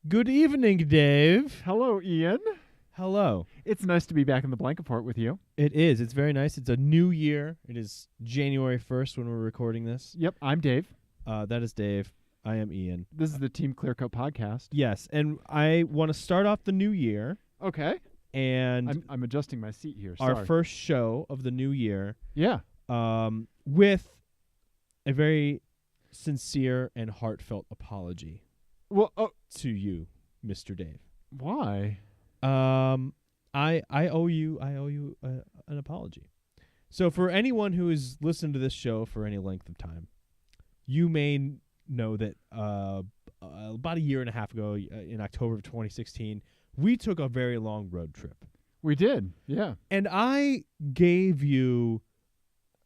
Good evening, Dave. Hello, Ian. Hello. It's nice to be back in the blanket fort with you. It is. It's very nice. It's a new year. It is January 1st when we're recording this. Yep, I'm Dave. That is Dave. I am Ian. This is the TeamClearCoat podcast. Yes, and I want to start off the new year. Okay. And I'm adjusting my seat here. our Sorry. first show of the new year. Yeah. With a very sincere and heartfelt apology. Well, to you, Mr. Dave. why? I owe you an apology. So for anyone who has listened to this show for any length of time, you may know that about a year and a half ago, in October of 2016, we took a very long road trip. We did. Yeah. And I gave you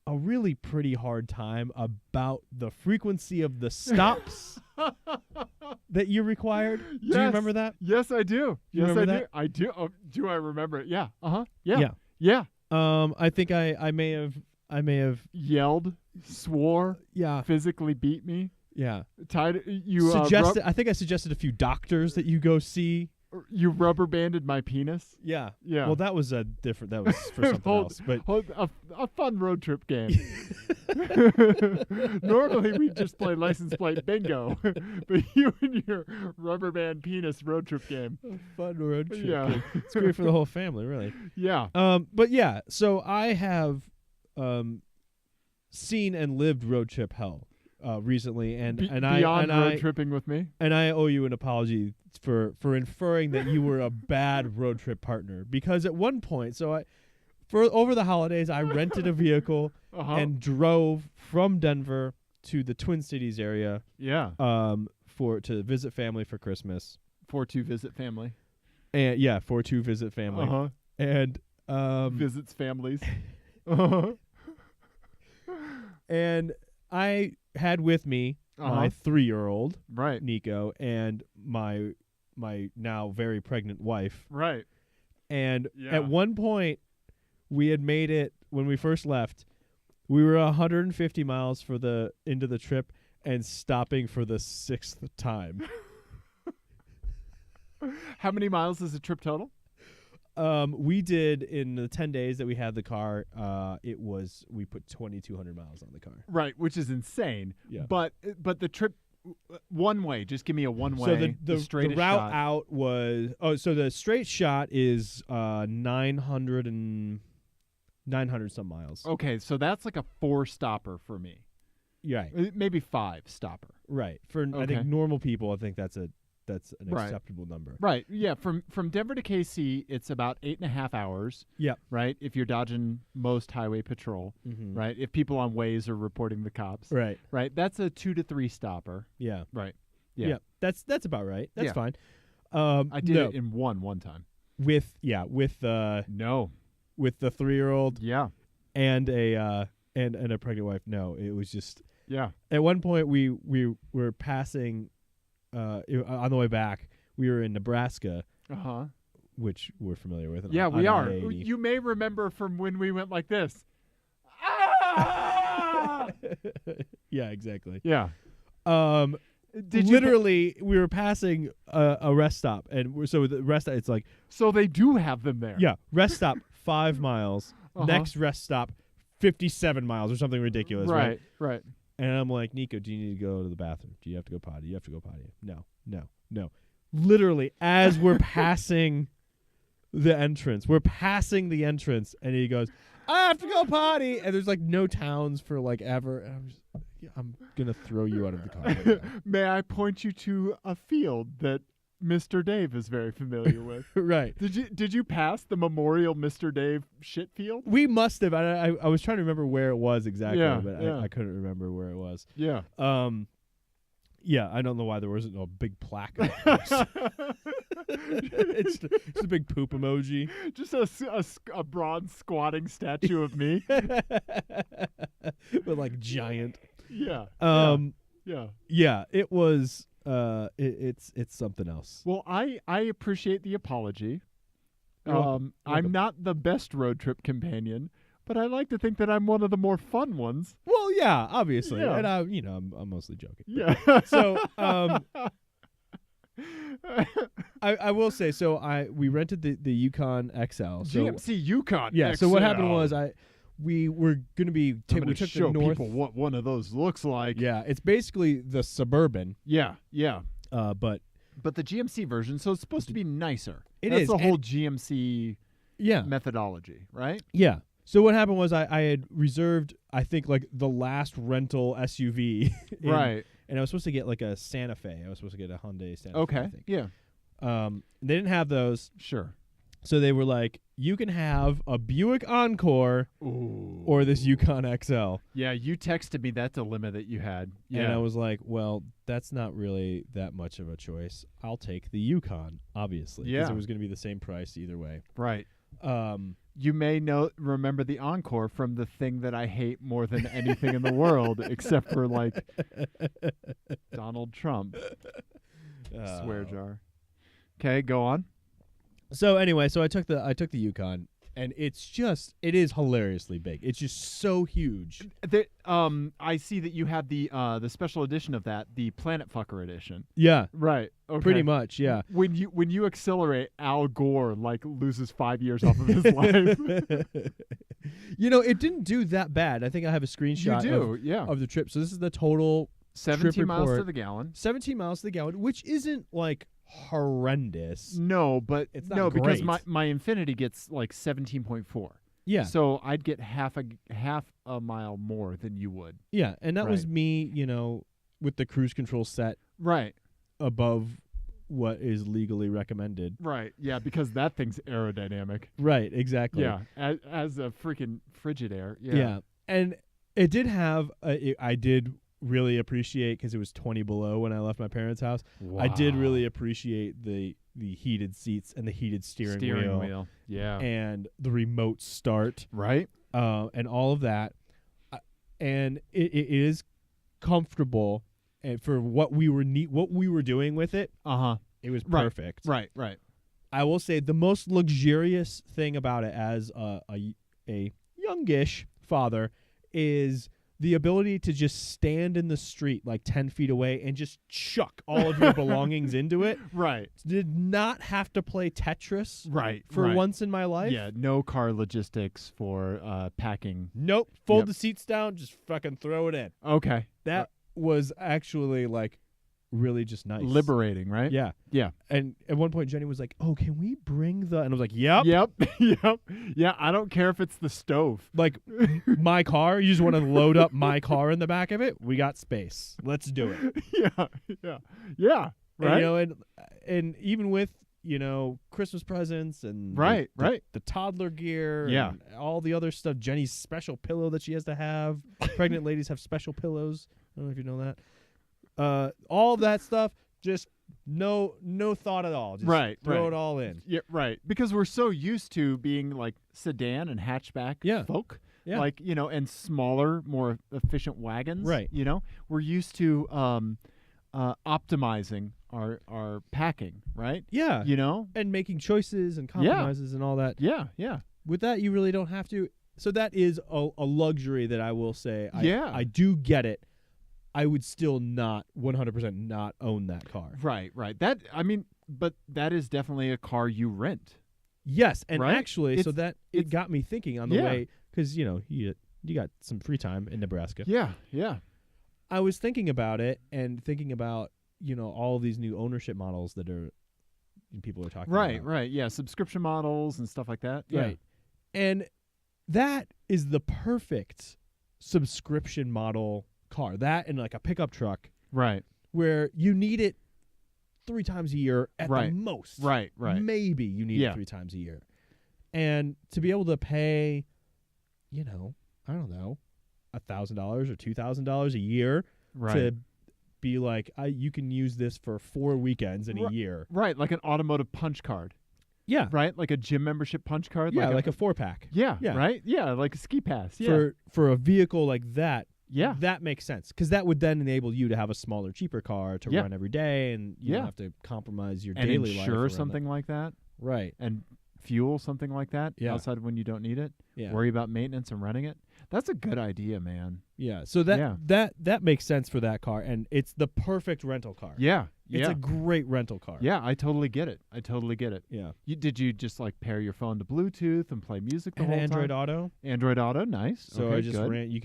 a really pretty hard time about the frequency of the stops that you required. Yes. Do you remember that? Yes, I do. You Yes, I remember do. that? I do. Oh, do I remember it? Yeah. Uh-huh. Yeah. Yeah. Yeah. I think I may have Yelled, swore, yeah. physically beat me. Yeah. Tied you Suggested I think I suggested a few doctors that you go see. you rubber banded my penis. Yeah. Yeah. Well, that was that was for something else. But A fun road trip game. Normally we just play license plate bingo, but you and your rubber band penis road trip game. a fun road trip. Yeah. Game. It's great for the whole family, really. Yeah. But yeah, so I have seen and lived road trip hell recently, and beyond I road tripping with me. and I owe you an apology for inferring that you were a bad road trip partner, because at one point, over the holidays, I rented a vehicle Uh-huh. and drove from Denver to the Twin Cities area Yeah. to visit family for Christmas. 4-2 visit family. And yeah, to visit family. Uh-huh. And Visits families. Uh-huh. and I had with me my 3-year-old Right. Nico and my now very pregnant wife. Right. And Yeah. at one point, we had made it when we first left. We were 150 miles into the trip and stopping for the 6th time. How many miles is the trip total? We did, in the 10 days that we had the car, we put 2,200 miles on the car. Right, which is insane. Yeah. But the trip one way. Just give me a one way. So the straightest route shot. out was so the straight shot is 900 some miles. Okay, so that's like a 4-stopper for me. Right. Maybe 5-stopper. Right. For I Okay. think normal people, I think that's an Right. acceptable number. Right. Yeah. From Denver to KC, it's about 8.5 hours. Yep. Right. If you're dodging most highway patrol. Mm-hmm. Right. If people on Waze are reporting the cops. Right. Right. That's a 2 to 3 stopper. Yeah. Right. Yeah. Yeah. That's about right. That's Yeah. fine. I did no. it in one time. with No. the 3-year-old Yeah. and a pregnant wife. No, it was just Yeah. at one point we were passing on the way back. We were in Nebraska, Uh-huh. which we're familiar with. Yeah, on we are. I-80. You may remember from when we went like this. Ah! Yeah, exactly. Yeah. Did Literally, we were passing a rest stop, and so the rest stop, it's like, So they do have them there. yeah, rest stop 5 miles, Uh-huh. next rest stop 57 miles or something ridiculous, right? Right. And I'm like, Nico, do you need to go to the bathroom? Do you have to go potty? You have to go potty. No. Literally, as we're passing the entrance, and he goes, I have to go potty. And there's like no towns for like ever. And I'm going to throw you out of the car. Right now. May I point you to a field that Mr. Dave is very familiar with? Right. Did you pass the Memorial Mr. Dave shit field? We must have. I was trying to remember where it was exactly, Yeah, but yeah. I couldn't remember where it was. Yeah. Yeah, I don't know why there wasn't no big plaque. It's just a big poop emoji. Just a bronze squatting statue of me. But like giant. Yeah. Yeah. Yeah, it was it's something else. Well, I appreciate the apology. You're welcome. I'm not the best road trip companion, but I like to think that I'm one of the more fun ones. Well, yeah, obviously. Yeah. And I'm mostly joking. Yeah. So, I will say, so we rented the Yukon XL. So GMC Yukon. yeah. So what happened was we were going to be I'm we gonna took show the north. people what one of those looks like. Yeah, it's basically the Suburban. Yeah. But the GMC version, so it's supposed to be nicer. It That's is, the and- whole GMC yeah, methodology, right? yeah. So what happened was I had reserved, I think, like the last rental SUV. Right. And I was supposed to get like a Santa Fe. I was supposed to get a Hyundai Santa Fe. I Okay. think. Yeah. They didn't have those. Sure. So they were like, you can have a Buick Encore Ooh. or this Yukon XL. Yeah, you texted me that dilemma that you had. Yeah. And I was like, well, that's not really that much of a choice. I'll take the Yukon, obviously. Because Yeah. it was going to be the same price either way. right. Um, You may remember the Encore from the thing that I hate more than anything in the world, except for like Donald Trump. Swear jar. Okay, go on. So anyway, I took the Yukon, and it is hilariously big. It's just so huge. I see that you have the special edition of that, the Planet Fucker edition. Yeah, Right. Okay. pretty much. Yeah. When you accelerate, Al Gore like loses 5 years off of his life. It didn't do that bad. I think I have a screenshot of the trip. So this is the total 17 miles report. to the gallon. 17 miles to the gallon, which isn't like horrendous. No, but It's not because great. my Infinity gets like 17.4. Yeah. So I'd get half a mile more than you would. Yeah, and that was Right. me, with the cruise control set Right. above what is legally recommended. Right. Yeah, because that thing's aerodynamic. Right, exactly. Yeah. As a freaking Frigidaire. Yeah. Yeah. And it did have I did really appreciate, because it was 20 below when I left my parents' house. I did really appreciate the heated seats and the heated steering wheel. Yeah. And the remote start, Right. and all of that. And it is comfortable, and for what we were doing with it, it was Right. perfect. Right. Right. I will say the most luxurious thing about it as a youngish father is the ability to just stand in the street like 10 feet away and just chuck all of your belongings into it. Right. Did not have to play Tetris Right. for right. once in my life. Yeah. No car logistics for packing. Nope. Fold Yep. the seats down, just fucking throw it in. Okay. That was actually like really just nice. Liberating, right? Yeah. Yeah. And at one point Jenny was like, "Oh, can we bring the?" And I was like, "Yep." Yep. Yep. Yeah. I don't care if it's the stove. Like my car, you just want to load up my car in the back of it. We got space. Let's do it. Yeah. Yeah. Yeah. Right. And even with Christmas presents and Right, the, right. the toddler gear, Yeah. and all the other stuff. Jenny's special pillow that she has to have. Pregnant ladies have special pillows. I don't know if you know that. All that stuff, just no thought at all. Just Right, throw right. it all in. Yeah, right. Because we're so used to being like sedan and hatchback Yeah. folk. Yeah. Like, and smaller, more efficient wagons. Right. We're used to optimizing our packing, right? Yeah. You know? And making choices and compromises and all that. Yeah, yeah. With that, you really don't have to. So that is a luxury that I will say. I do get it. I would still not 100% not own that car. Right, right. But that is definitely a car you rent. Yes, and Right? actually, so that it got me thinking on the Yeah. way, because you got some free time in Nebraska. Yeah, yeah. I was thinking about it and thinking about all of these new ownership models that people are talking Right, about. right. Yeah, subscription models and stuff like that. Yeah. Right. And that is the perfect subscription model car. That and like a pickup truck Right. where you need it 3 times a year at the Right. most. Right, right. Maybe you need Yeah. it 3 times a year. And to be able to pay, I don't know, $1,000 or $2,000 a year Right. to be like, you can use this for 4 weekends in a year. Right, like an automotive punch card. Yeah. Right? Like a gym membership punch card. Yeah, like a 4-pack. Yeah, Yeah. right? Yeah, like a ski pass. Yeah. For a vehicle like that, yeah. that makes sense, because that would then enable you to have a smaller, cheaper car to Yeah. run every day, and you Yeah. don't have to compromise your And daily life. insure around something like that. that. Right. And fuel, something like that, Yeah. outside of when you don't need it. Yeah. Worry about maintenance and running it. That's a good idea, man. Yeah. So that makes sense for that car, and it's the perfect rental car. Yeah. It's a great rental car. Yeah, I totally get it. Yeah. Did you just like pair your phone to Bluetooth and play music the And whole Android time? Auto. Android Auto, nice. So okay, I just good. ran. You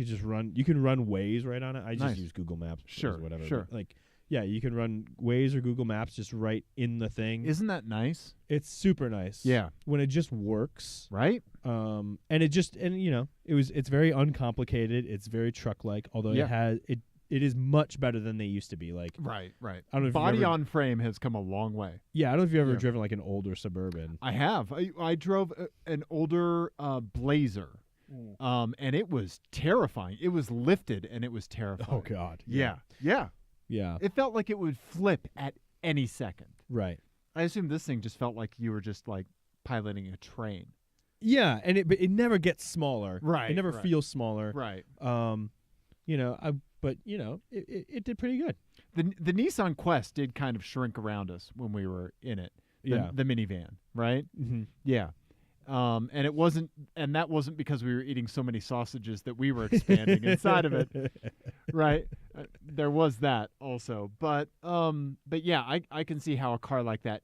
can run Waze right on it. I just Nice. use Google Maps. Sure, or whatever. sure. But, like, yeah, you can run Waze or Google Maps just right in the thing. Isn't that nice? It's super nice. Yeah. When it just works. Right? And it's very uncomplicated. It's very truck-like, although it is much better than they used to be. Like, Right. I don't know if Body you've ever, on frame has come a long way. yeah, I don't know if you've ever Yeah. driven like an older Suburban. I have. I drove an older Blazer, and it was terrifying. It was lifted, and it was terrifying. Oh God. Yeah. Yeah. It felt like it would flip at any second. Right. I assume this thing just felt like you were just like piloting a train. Yeah, and it never gets smaller. Right, It never right. feels smaller. Right. It did pretty good. The Nissan Quest did kind of shrink around us when we were in it. The minivan, right? Mm-hmm. Yeah. And that wasn't because we were eating so many sausages that we were expanding inside of it, right? There was that also, but yeah, I can see how a car like that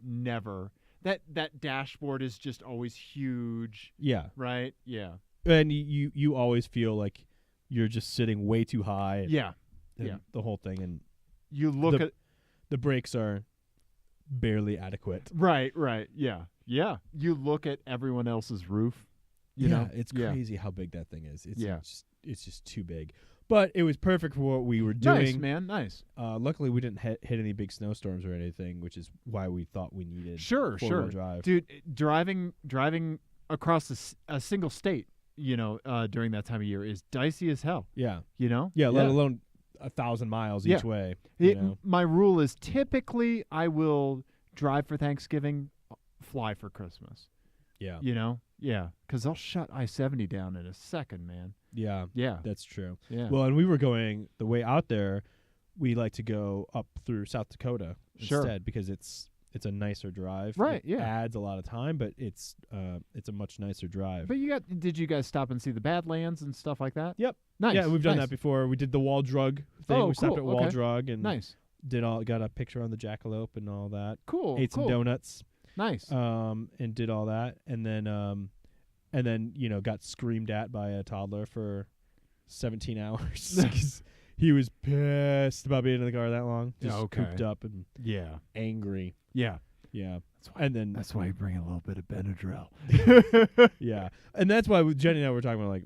that dashboard is just always huge, Yeah. right? Yeah, And you always feel like you're just sitting way too high. yeah. and the whole thing, and You look at the brakes are barely adequate. right, yeah. You look at everyone else's roof. You know, it's crazy how big that thing is. It's just too big. But it was perfect for what we were doing. Nice, man, nice. Luckily, we didn't hit any big snowstorms or anything, which is why we thought we needed four-wheel drive. Dude, driving across a single state, during that time of year is dicey as hell. Yeah. Yeah, Let alone 1,000 miles each way. My rule is typically I will drive for Thanksgiving, fly for Christmas. Yeah. Yeah, because they'll shut I-70 down in a second, man. Yeah. Yeah. That's true. Yeah. Well, and we were going the way out there. We like to go up through South Dakota instead because it's a nicer drive. Right. It Yeah. adds a lot of time, but it's a much nicer drive. But did you guys stop and see the Badlands and stuff like that? Yep. Nice. Yeah, we've done nice. that before. We did the Wall Drug thing. Oh, We stopped cool. at Wall Okay. Drug and Nice. got a picture on the jackalope and all that. Cool. Ate some donuts. Nice. And did all that, and then got screamed at by a toddler for 17 hours because he was pissed about being in the car that long, just cooped up and angry. Yeah. Yeah, And that's why you bring a little bit of Benadryl. yeah, and that's why Jenny and I were talking about like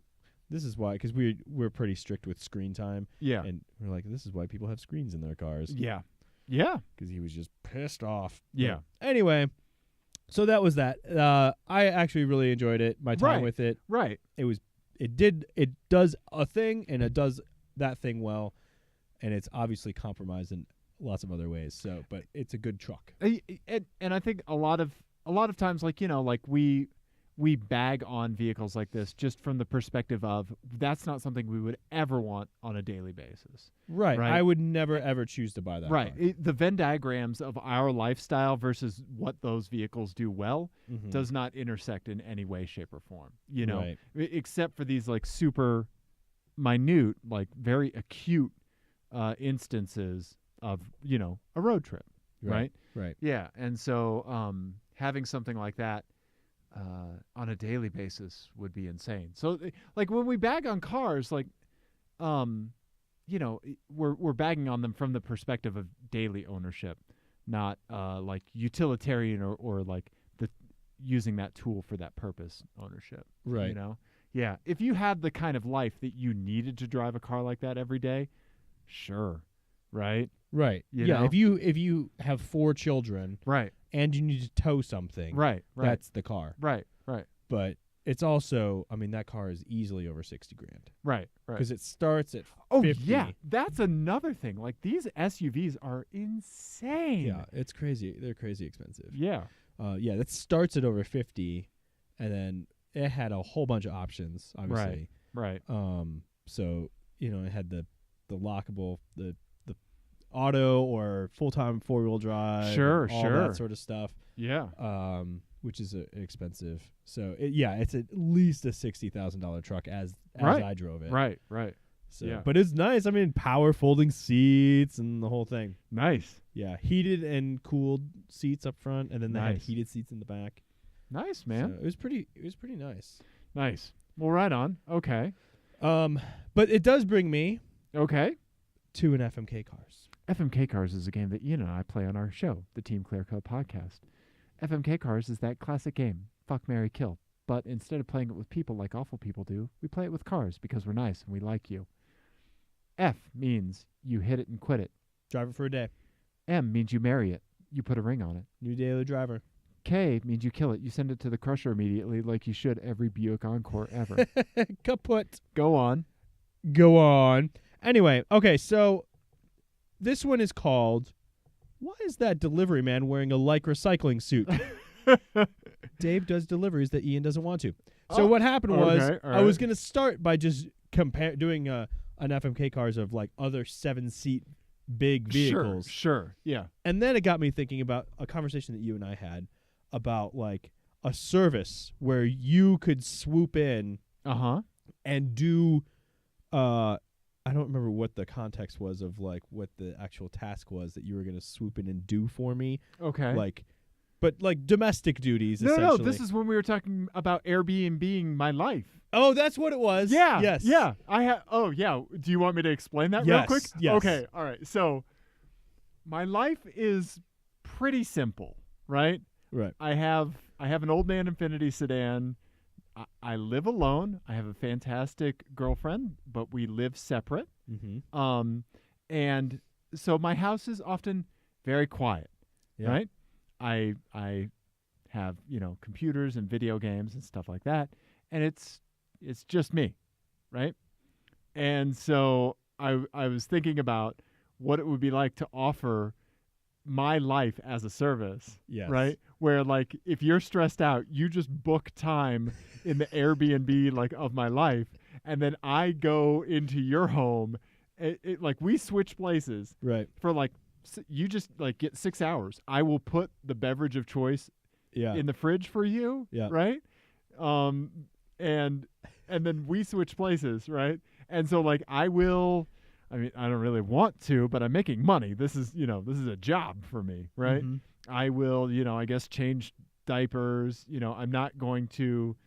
this is why because we're pretty strict with screen time. Yeah. And we're like this is why people have screens in their cars. Yeah. Yeah. Because he was just pissed off. Yeah. But anyway. So that was that. I actually really enjoyed it. My time with it. Right. It does a thing and it does that thing well, and it's obviously compromised in lots of other ways. So, but it's a good truck. And I think a lot of times, like we bag on vehicles like this just from the perspective of that's not something we would ever want on a daily basis. Right. Right. I would never ever choose to buy that. Right. car. The Venn diagrams of our lifestyle versus what those vehicles do well Mhm. does not intersect in any way, shape, or form. Right. Except for these like super minute, like very acute instances of a road trip. Right. Right. Yeah. And so having something like that on a daily basis would be insane. So like when we bag on cars, like we're bagging on them from the perspective of daily ownership, not like utilitarian or like the using that tool for that purpose ownership. Right. Yeah. If you had the kind of life that you needed to drive a car like that every day, sure. Right. Right. You yeah. know? If you have 4 children, Right. and you need to tow something, Right. that's the car. Right. But it's also, I mean, that car is easily over $60,000 Right. because it starts at Oh 50. yeah, that's another thing. Like these SUVs are insane. Yeah, it's crazy. They're crazy expensive. Yeah. Yeah, that starts at over 50, and then it had a whole bunch of options, obviously. Right. So it had the lockable, the auto or full-time 4-wheel drive, Sure, and all sure. that sort of stuff. Yeah. which is expensive. So it's at least a $60,000 truck as Right. I drove it. Right. So, Yeah. but it's nice. I mean, power folding seats and the whole thing. Nice. Yeah, heated and cooled seats up front, and then they had Nice. heated seats in the back. Nice, man. So it was pretty nice. Nice. Well, right on. Okay. But it does bring me Okay. to an FMK Cars. FMK Cars is a game that Ian and I play on our show, the TeamClearCoat podcast. FMK Cars is that classic game, Fuck, Marry, Kill. But instead of playing it with people like awful people do, we play it with cars because we're nice and we like you. F means you hit it and quit it. Drive it for a day. M means you marry it. You put a ring on it. New daily driver. K means you kill it. You send it to the crusher immediately like you should every Buick Encore ever. Kaput. Go on. Go on. Anyway, okay, so this one is called, why is that delivery man wearing a Lycra cycling suit? Dave does deliveries that Ian doesn't want to. So what happened was okay, all I was right. going to start by just doing an FMK Cars of like other 7-seat big vehicles. Sure. Yeah. And then it got me thinking about a conversation that you and I had about like a service where you could swoop in Uh-huh. and do I don't remember what the context was of like what the actual task was that you were going to swoop in and do for me. Okay. But domestic duties no, essentially. this is when we were talking about Airbnb-ing my life. Oh, that's what it was. Yeah. Yes. Yeah. Oh, yeah. Do you want me to explain that real Yes, quick? yes. Okay. All right. So my life is pretty simple, right? Right. I have an old man Infiniti sedan. I live alone. I have a fantastic girlfriend, but we live separate. Mm-hmm. And so my house is often very quiet, Yeah. right? I have, computers and video games and stuff like that, and it's just me, right? And so I was thinking about what it would be like to offer my life as a service, Yes. right? Where like if you're stressed out, you just book time in the Airbnb like of my life, and then I go into your home. Like we switch places Right. for like you just like get 6 hours. I will put the beverage of choice Yeah. in the fridge for you, Yeah. right? And then we switch places, right? And so like I don't really want to, but I'm making money. This is a job for me, right? Mhm. I will, I guess change diapers. I'm not going to,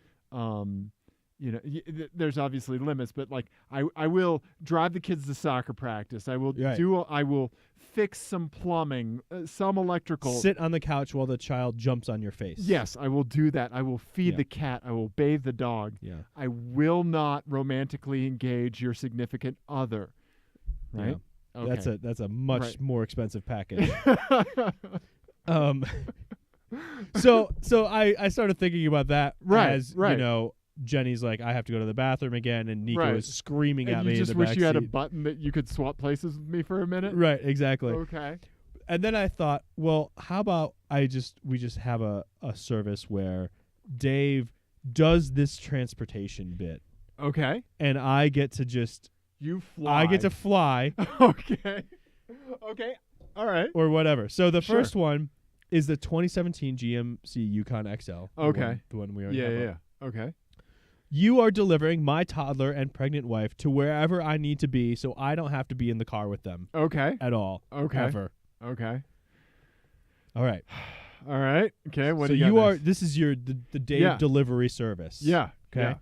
there's obviously limits, but like I will drive the kids to soccer practice. I will Right. I will fix some plumbing, some electrical. Sit on the couch while the child jumps on your face. Yes, I will do that. I will feed Yeah. the cat. I will bathe the dog. Yeah. I will not romantically engage your significant other. Right? Yeah. Okay. That's a much Right. more expensive package. So I started thinking about that Right, as right. Jenny's like, I have to go to the bathroom again, and Nico Right. is screaming And at you me just in the wish back you had a seat. button that you could swap places with me for a minute? Right, exactly. Okay. And then I thought, well, how about we just have a service where Dave does this transportation bit, Okay. and I get to just You fly. I get to fly Okay. Okay. All right. or whatever. So the Sure. first one is the 2017 GMC Yukon XL. Okay. The one we already Yeah, have yeah, up. yeah. Okay. You are delivering my toddler and pregnant wife to wherever I need to be, so I don't have to be in the car with them Okay. at all. Okay. Ever. Okay. All right. All right. Okay. What so do you got you are. next? This is the Dave Yeah. delivery service. Yeah. Okay. Yeah.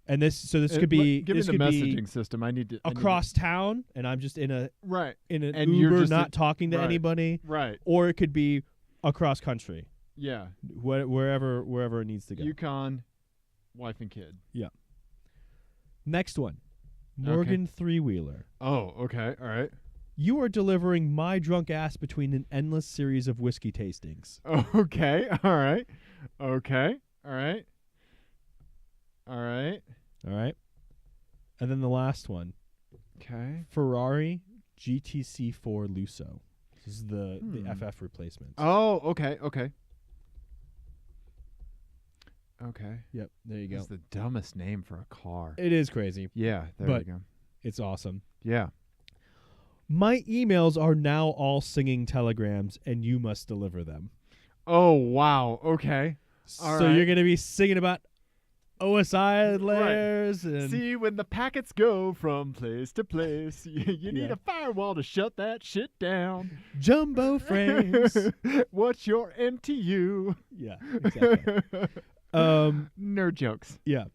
And this Uh, could be give me this the could messaging be system. I need to across town, and I'm just in Right. an And you're Uber, just not talking to right. anybody, Right. or it could be across country, Yeah. wherever it needs to go. Yukon, wife and kid. Next one, Morgan three-wheeler. Oh. Okay. All right. You are delivering my drunk ass between an endless series of whiskey tastings. Okay. All right. Okay. All right. All right. All right. And then the last one, Okay. Ferrari GTC4 Lusso. This is the Hmm. FF replacement. Oh. Okay. Okay. Okay. Yep, there you go. That's the dumbest name for a car. It is crazy. Yeah. There But- we go. It's awesome. Yeah. My emails are now all singing telegrams, and you must deliver them. Oh, wow. Okay. All So right. you're gonna be singing about OSI layers and See, when the packets go from place to place, you need Yeah. a firewall to shut that shit down. jumbo frames. What's your NTU? Yeah, exactly. Nerd jokes. Yeah.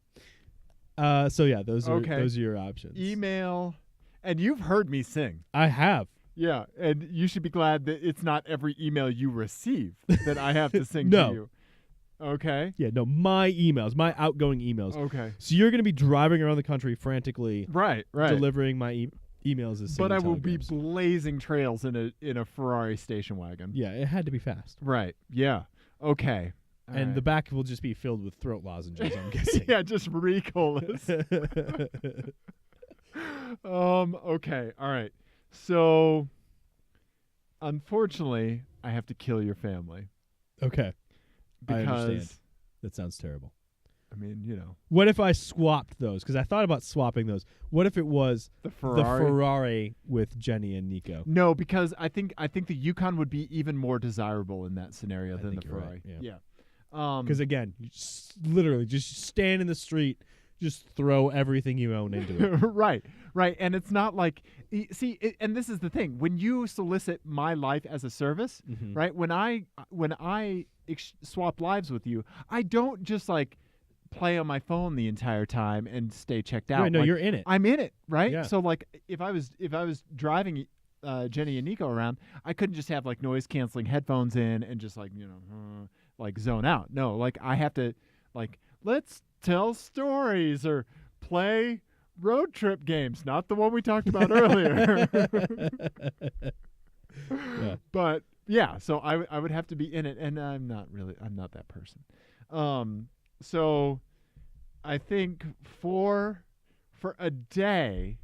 So yeah, those are Okay. your options. Email. And you've heard me sing. I have. Yeah, and you should be glad that it's not every email you receive that I have to sing No. to you. Okay. Yeah, no, my emails, my outgoing emails. Okay. So you're going to be driving around the country frantically Right. delivering my emails as But I singing will be telegrams. blazing trails in a Ferrari station wagon. Yeah, it had to be fast. Right. Yeah. Okay. All And right. the back will just be filled with throat lozenges, I'm guessing. yeah, just Ricolas. Okay. All right. So, unfortunately, I have to kill your family Okay. I because understand. That sounds terrible. I mean, you know, What if I swapped those? Because I thought about swapping those. What if it was the the Ferrari. Ferrari with Jenny and Nico? No, because I think the Yukon would be even more desirable in that scenario I than the think you're Ferrari. right, yeah. Because Again, you literally just stand in the street, just throw everything you own into it. right, and it's not like and this is the thing: when you solicit my life as a service, Mhm. right? When I swap lives with you, I don't just like play on my phone the entire time and stay checked out. Right, no, Like, you're in it. I'm in it, right? Yeah. So like, if I was driving Jenny and Nico around, I couldn't just have like noise canceling headphones in and just like like zone out. No, like I have to like let's tell stories or play road trip games, not the one we talked about earlier. Yeah. But yeah, so I would have to be in it, and I'm not that person. So I think for a day,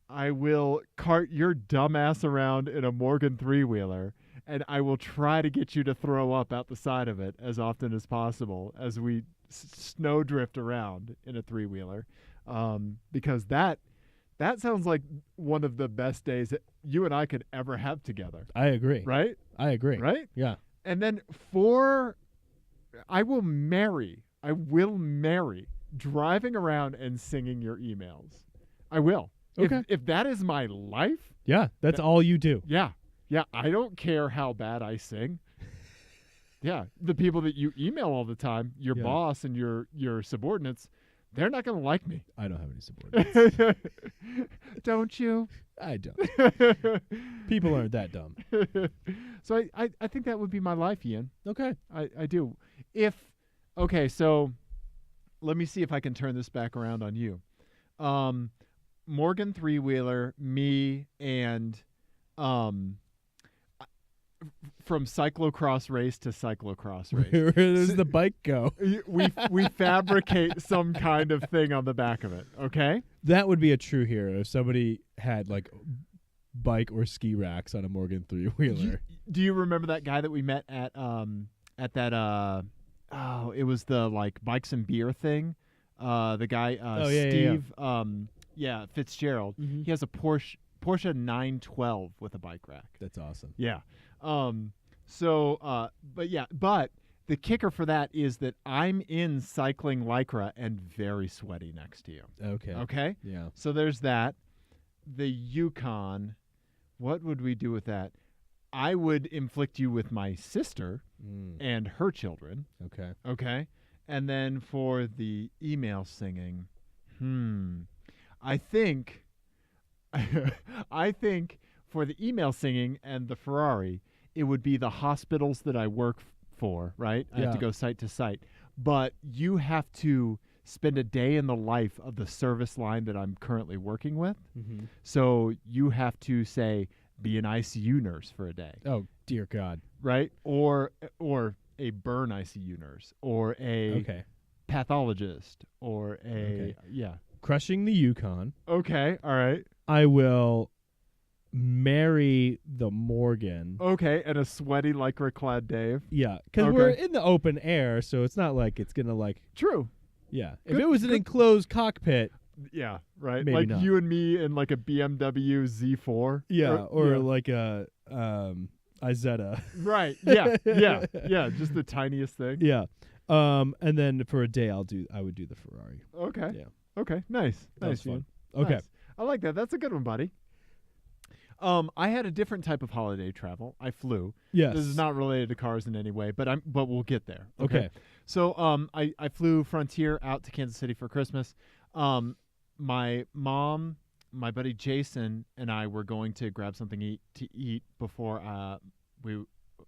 I will cart your dumbass around in a Morgan three-wheeler, and I will try to get you to throw up out the side of it as often as possible as we snowdrift around in a three-wheeler, because that sounds like one of the best days that you and I could ever have together. I agree. Right? I agree. Right? Yeah. And then I will marry driving around and singing your emails. I will. Okay. If that is my life, Yeah, that's all you do. yeah, I don't care how bad I sing. Yeah, the people that you email all the time, your Yeah. boss and your subordinates, they're not going to like me. I don't have any subordinates. Don't you? I don't. People aren't that dumb. So I think that would be my life, Ian. Okay. I do. Okay, so let me see if I can turn this back around on you. Morgan three-wheeler, me, and from cyclocross race to cyclocross race. Where does the bike go? we fabricate some kind of thing on the back of it, okay? That would be a true hero if somebody had like bike or ski racks on a Morgan three-wheeler. Do you remember that guy that we met at that it was the like bikes and beer thing? The guy Steve Fitzgerald. Mm-hmm. He has a Porsche 912 with a bike rack. That's awesome. Yeah. But the kicker for that is that I'm in cycling Lycra and very sweaty next to you. Okay. Okay? Yeah. So there's that. The Yukon, what would we do with that? I would inflict you with my sister and her children. Okay. Okay? And then for the email singing, I think for the email singing and the Ferrari, it would be the hospitals that I work for, right? I have to Yeah. go site to site. But you have to spend a day in the life of the service line that I'm currently working with. Mm-hmm. So you have to say, be an ICU nurse for a day, Oh dear God. right? Or a burn ICU nurse, or a Okay. pathologist, or a Okay. Crushing the Yukon. Okay, all right. I will marry the Morgan. Okay, and a sweaty lycra-clad Dave. Yeah, because Okay. we're in the open air, so it's not like it's gonna like. True. Yeah, if Good- it was an good- enclosed cockpit. Yeah, right. Maybe like not. you and me in like a BMW Z4. Yeah, or yeah. like Isetta. Right. Yeah. Yeah. Yeah. Just the tiniest thing. Yeah. And then for a day, I would do the Ferrari. Okay. Yeah. Okay. Nice. That was Nice, fun. Ian. Okay. Nice. I like that. That's a good one, buddy. I had a different type of holiday travel. I flew. Yes. This is not related to cars in any way, but we'll get there. Okay. So I flew Frontier out to Kansas City for Christmas. My mom, my buddy Jason, and I were going to grab something to eat before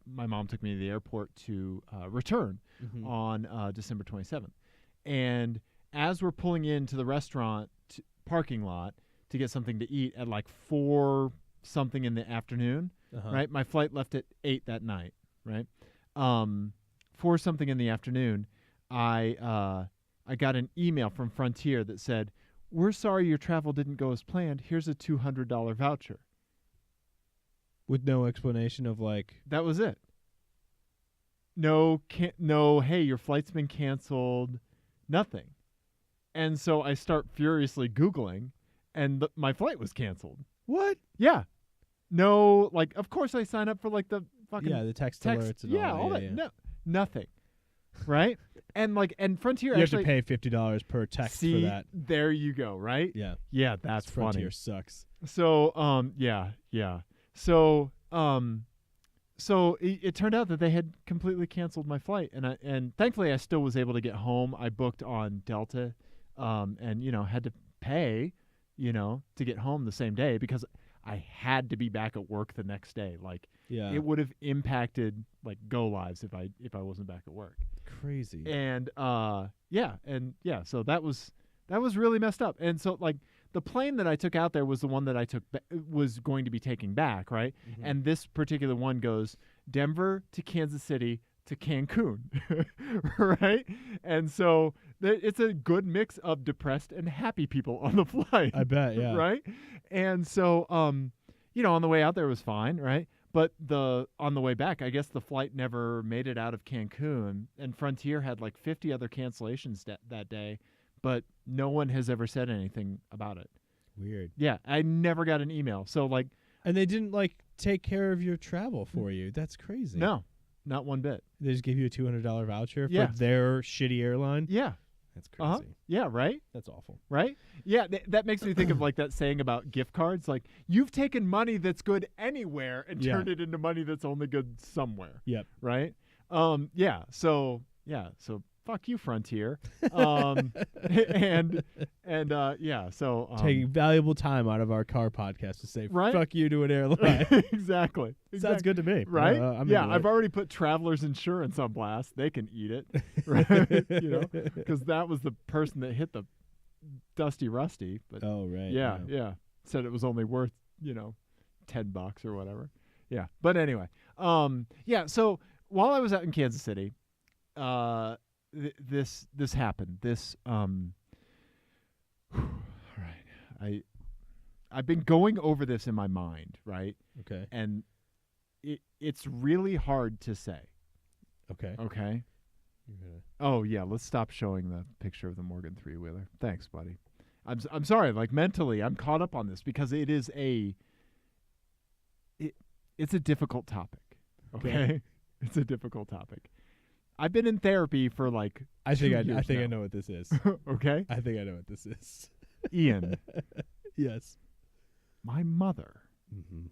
my mom took me to the airport to return on December 27th. And as we're pulling into the restaurant parking lot to get something to eat at like 4 something in the afternoon, right? My flight left at 8 that night, right? 4 something in the afternoon, I got an email from Frontier that said, "We're sorry your travel didn't go as planned. Here's a $200 voucher." With no explanation of like. That was it. No, hey, your flight's been canceled. Nothing. And so I start furiously Googling, and my flight was canceled. What? Yeah. No, like, of course I sign up for like the fucking the text alerts and all that. No, nothing. Right? And Frontier you actually have to pay $50 per text for that. There you go, right? Yeah. Yeah, that's funny. Frontier sucks. So, yeah. So, it turned out that they had completely canceled my flight, and thankfully I still was able to get home. I booked on Delta, and had to pay, to get home the same day because I had to be back at work the next day. Like, it would have impacted like go lives if I wasn't back at work. Crazy. And so that was really messed up. And so like the plane that I took out there was the one that I was going to be taking back, right? Mm-hmm. And this particular one goes Denver to Kansas City to Cancun, right? And so it's a good mix of depressed and happy people on the flight. I bet, yeah. Right? And so, on the way out there was fine, right? But on the way back, I guess the flight never made it out of Cancun, and Frontier had like 50 other cancellations that day, but no one has ever said anything about it. Weird. Yeah, I never got an email. So like, and they didn't like take care of your travel for you. That's crazy. No, not one bit. They just gave you a $200 voucher Yeah. for their shitty airline. Yeah. That's crazy. Yeah, right? That's awful. Right? Yeah, that makes me think of like that saying about gift cards. Like, you've taken money that's good anywhere and turned it into money that's only good somewhere. Yep. Right? So fuck you, Frontier. So taking valuable time out of our car podcast to say right? fuck you to an airline. Exactly. Sounds good to me. Right? I've it. already put Travelers Insurance on blast. They can eat it. Right? Because that was the person that hit the Dusty Rusty. But oh, right. Yeah. Said it was only worth, $10 or whatever. Yeah. But anyway. So while I was out in Kansas City, this happened. All right. I've been going over this in my mind, right? Okay. And it's really hard to say. Okay. Okay. Oh yeah, let's stop showing the picture of the Morgan 3-wheeler. Thanks, buddy. I'm sorry, like mentally I'm caught up on this because it is it's a difficult topic. Okay? It's a difficult topic. I've been in therapy for like I think now. I know what this is. Okay? I think I know what this is. Ian. Yes. My mother Mm-hmm.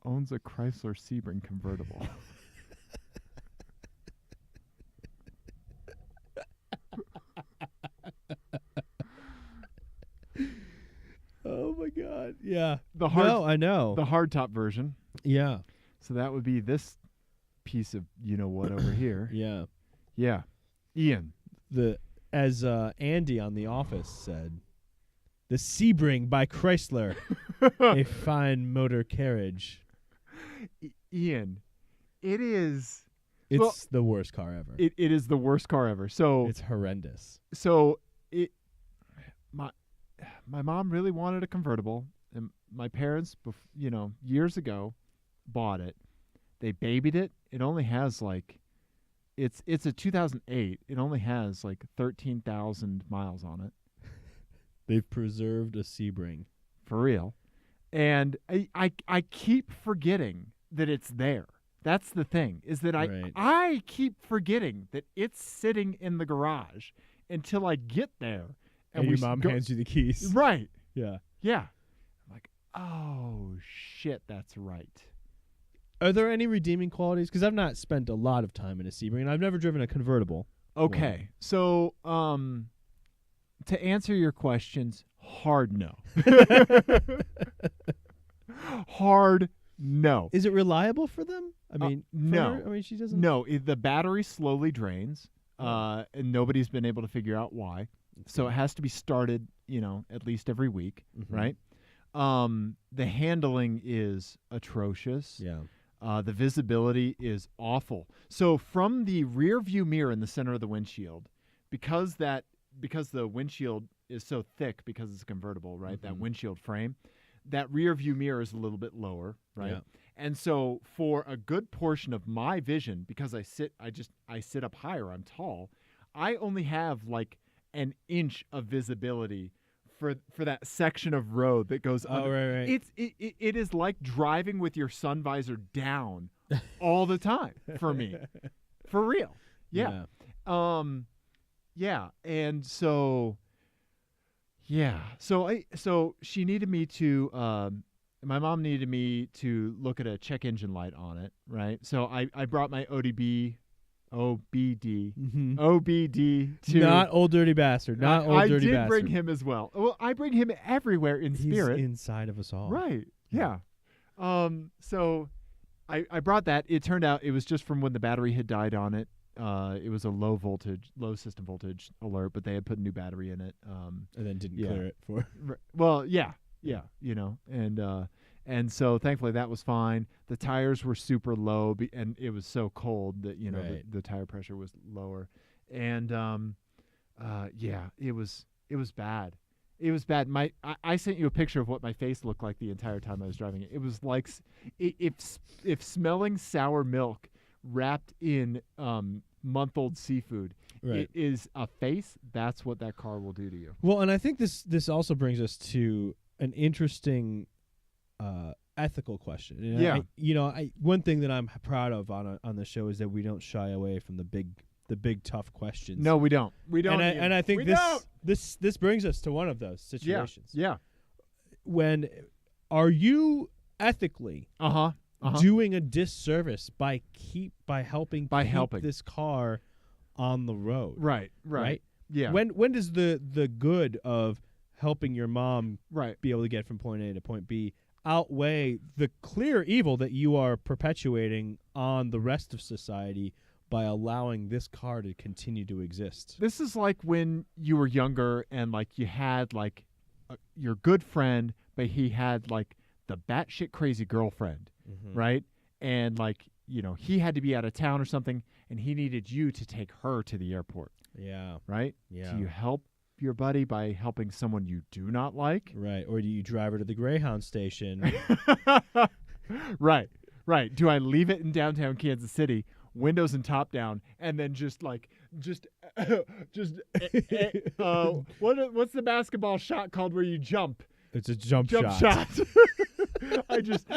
owns a Chrysler Sebring convertible. Oh my God. Yeah. I know. The hardtop version. Yeah. So that would be this piece of what over here. Yeah. Yeah. Ian. As Andy on The Office said, the Sebring by Chrysler, a fine motor carriage. Ian, it is. It's the worst car ever. It is the worst car ever. So it's horrendous. So my mom really wanted a convertible, and my parents, years ago, bought it. They babied it. It only has it's a 2008. It only has 13,000 miles on it. They've preserved a Sebring. For real. And I keep forgetting that it's there. That's the thing, is that Right. I keep forgetting that it's sitting in the garage until I get there. And your mom hands you the keys. Right. Yeah. Yeah. I'm like, oh, shit, that's right. Are there any redeeming qualities? Because I've not spent a lot of time in a Sebring, and I've never driven a convertible. Okay. So, to answer your questions, hard no. Hard no. Is it reliable for them? I mean, no. her? I mean, she doesn't. No, the battery slowly drains, and nobody's been able to figure out why. So it has to be started, at least every week, right? The handling is atrocious. Yeah. The visibility is awful. So from the rear view mirror in the center of the windshield, because the windshield is so thick because it's convertible, right? That windshield frame, that rear view mirror is a little bit lower, right? Yeah. And so for a good portion of my vision, because I sit up higher, I'm tall, I only have like an inch of visibility for that section of road that goes under. Right. It is like driving with your sun visor down all the time for me. For real. Yeah. Yeah. And so so she needed me to my mom needed me to look at a check engine light on it, right? So I brought my OBD to Not old dirty bastard. Not old dirty bastard. I did bring him as well. Well, I bring him everywhere in spirit. He's inside of us all. Right. Yeah. So I brought that. It turned out it was just from when the battery had died on it. It was a low system voltage alert, but they had put a new battery in it. And then didn't clear it for. Well, yeah, and so thankfully that was fine. The tires were super low, and it was so cold that the tire pressure was lower, and it was bad. It was bad. I sent you a picture of what my face looked like the entire time I was driving it. It was like if smelling sour milk wrapped in month-old seafood. Right. It is a face. That's what that car will do to you. Well, and I think this also brings us to an interesting ethical question. And one thing that I'm proud of on the show is that we don't shy away from the big tough questions. No, we don't. We don't. And I think this brings us to one of those situations. Yeah. When are you ethically doing a disservice by helping this car on the road? Right. Yeah. When does the good of helping your mom be able to get from point A to point B outweigh the clear evil that you are perpetuating on the rest of society by allowing this car to continue to exist? This is like when you were younger and like you had like your good friend, but he had like the batshit crazy girlfriend, right? And like, he had to be out of town or something, and he needed you to take her to the airport. Yeah. Right? Yeah. Do you help your buddy by helping someone you do not like? Right. Or do you drive her to the Greyhound station? Right. Do I leave it in downtown Kansas City, windows and top down, and then what's the basketball shot called where you jump? It's a jump shot. I just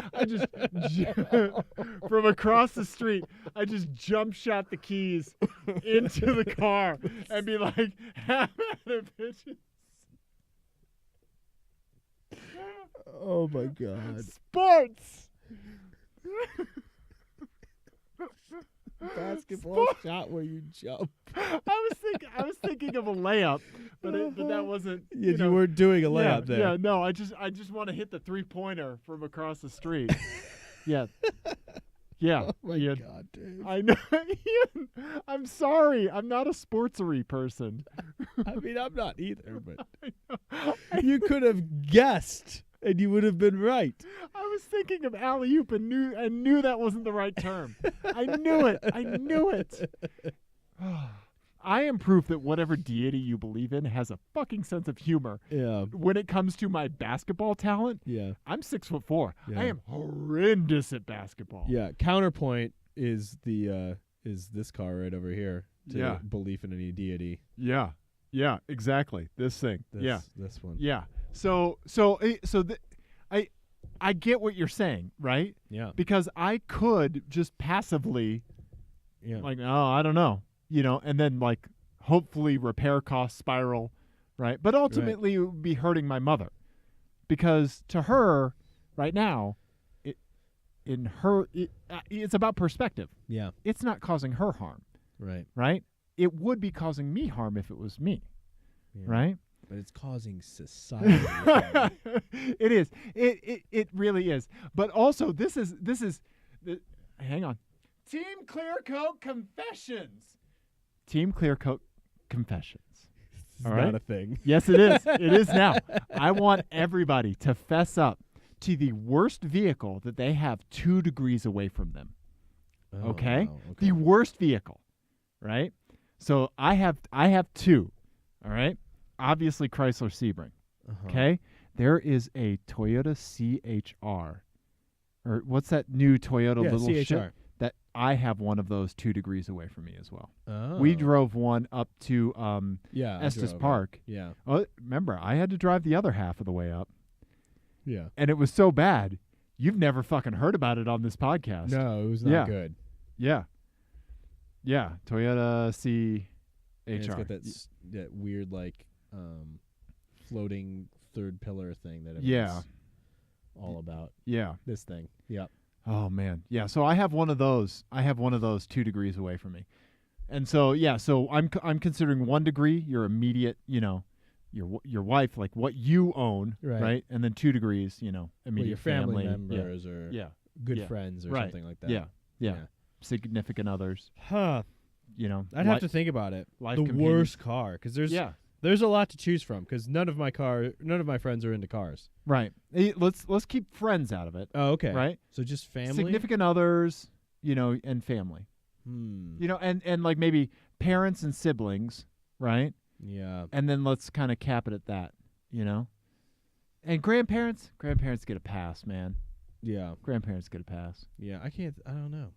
from across the street, I just jump shot the keys into the car and be like, have at it, bitches. Oh my God. Sports. Basketball shot where you jump. I was thinking of a layup, but that wasn't. You weren't doing a layup there. Yeah, no. I just want to hit the 3-pointer from across the street. Yeah. Oh my God, Dave. I know. Ian, I'm sorry. I'm not a sportsery person. I mean, I'm not either, but you could have guessed. And you would have been right. I was thinking of alley-oop and knew that wasn't the right term. I knew it. I am proof that whatever deity you believe in has a fucking sense of humor. Yeah. When it comes to my basketball talent, I'm 6'4". Yeah. I am horrendous at basketball. Yeah. Counterpoint is this car right over here to belief in any deity. Yeah. Yeah. Exactly. This thing. This one. Yeah. So I get what you're saying, right? Yeah. Because I could just passively, Yeah. like, oh, I don't know, and then like hopefully repair costs spiral, right? But ultimately, it would be hurting my mother, because to her, right now, it's about perspective. Yeah. It's not causing her harm, Right. right? It would be causing me harm if it was me, Yeah. right? But it's causing society. It is. It really is. But also, this is. Hang on. TeamClearCoat confessions. TeamClearCoat confessions. It's All not right? a thing. Yes, it is. It is now. I want everybody to fess up to the worst vehicle that they have 2 degrees away from them. Oh, Okay? wow, The worst vehicle, right? So I have 2. All right? Obviously Chrysler Sebring. Uh-huh. Okay? There is a Toyota CHR. Or what's that new Toyota Yeah, little CHR. shit? That I have one of those 2 degrees away from me as well. Oh. We drove one up to I Estes drove it. Park. Yeah. Oh, remember, I had to drive the other half of the way up. Yeah. And it was so bad, you've never fucking heard about it on this podcast. No, it was not Yeah. good. Yeah. Yeah. Toyota CHR. And it's got that weird like floating third pillar thing that everyone's all about. Yeah. This thing. Yeah. Oh man. Yeah, so I have one of those. 2 degrees away from me. And so so I'm considering 1 degree your immediate, your wife, like what you own, right? And then 2 degrees, immediate your family members or good friends or something like that. Yeah. Significant others, Huh. I'd have to think about it. The companions. worst car, because there's a lot to choose from, because none of my friends are into cars. Right. Let's keep friends out of it. Oh, okay. Right. So just family, significant others, and family. And like maybe parents and siblings, right? Yeah. And then let's kind of cap it at that, And grandparents get a pass, man. Yeah. Grandparents get a pass. Yeah. I don't know.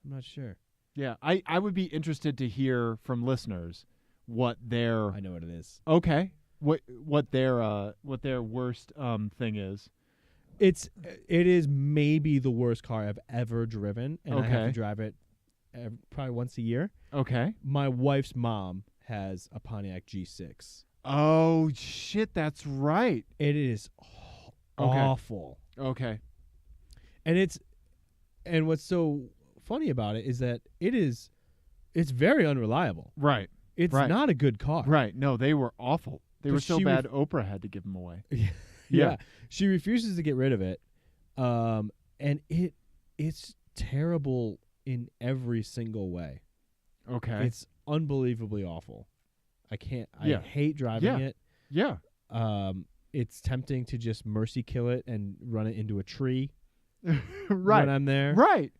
I'm not sure. Yeah. I would be interested to hear from listeners what their I know what it is. Okay. What their worst thing is. It is maybe the worst car I've ever driven, and I have to drive it probably once a year. Okay. My wife's mom has a Pontiac G6. Oh shit, that's right. It is awful. Okay. And what's so funny about it is that it's very unreliable. Right. It's not a good car. Right. No, they were awful. They were so bad Oprah had to give them away. Yeah. She refuses to get rid of it. And it's terrible in every single way. Okay. It's unbelievably awful. I hate driving it. Yeah. It's tempting to just mercy kill it and run it into a tree. Right. When I'm there. Right.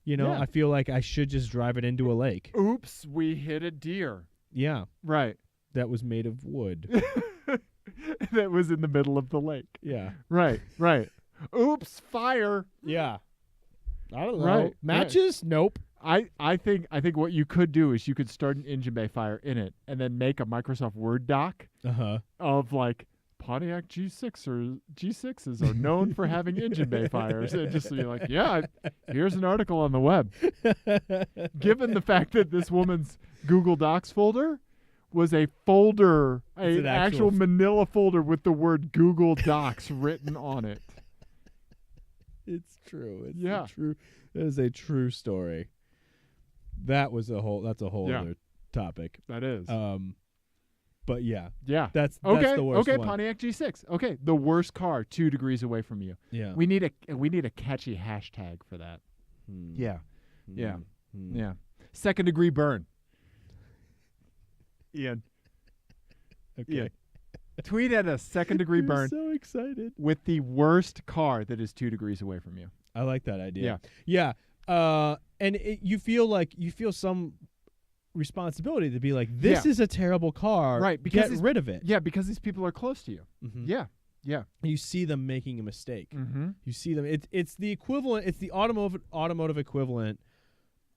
I feel like I should just drive it into a lake. Oops, we hit a deer. Yeah. Right. That was made of wood. That was in the middle of the lake. Yeah. Right. Oops, fire. Yeah. I don't know. Right. Matches? Right. Nope. I think what you could do is you could start an engine bay fire in it and then make a Microsoft Word doc of like Pontiac G6s are known for having engine bay fires. And just be like, here's an article on the web. Given the fact that this woman's Google Docs folder was a folder, an actual manila folder with the word Google Docs written on it. It's true. It's true. That is a true story. That's a whole other topic. That is. But yeah. That's the worst one. Pontiac G6. Okay, the worst car 2 degrees away from you. Yeah. We need a catchy hashtag for that. Yeah. Second degree burn. Ian. Okay. Ian. Tweet at us second degree burn. So excited. With the worst car that is 2 degrees away from you. I like that idea. Yeah. And you feel some responsibility to be like, this is a terrible car. Right. Get rid of it. Yeah, because these people are close to you. Mm-hmm. Yeah. You see them making a mistake. Mm-hmm. You see them. It's the equivalent. It's the automotive equivalent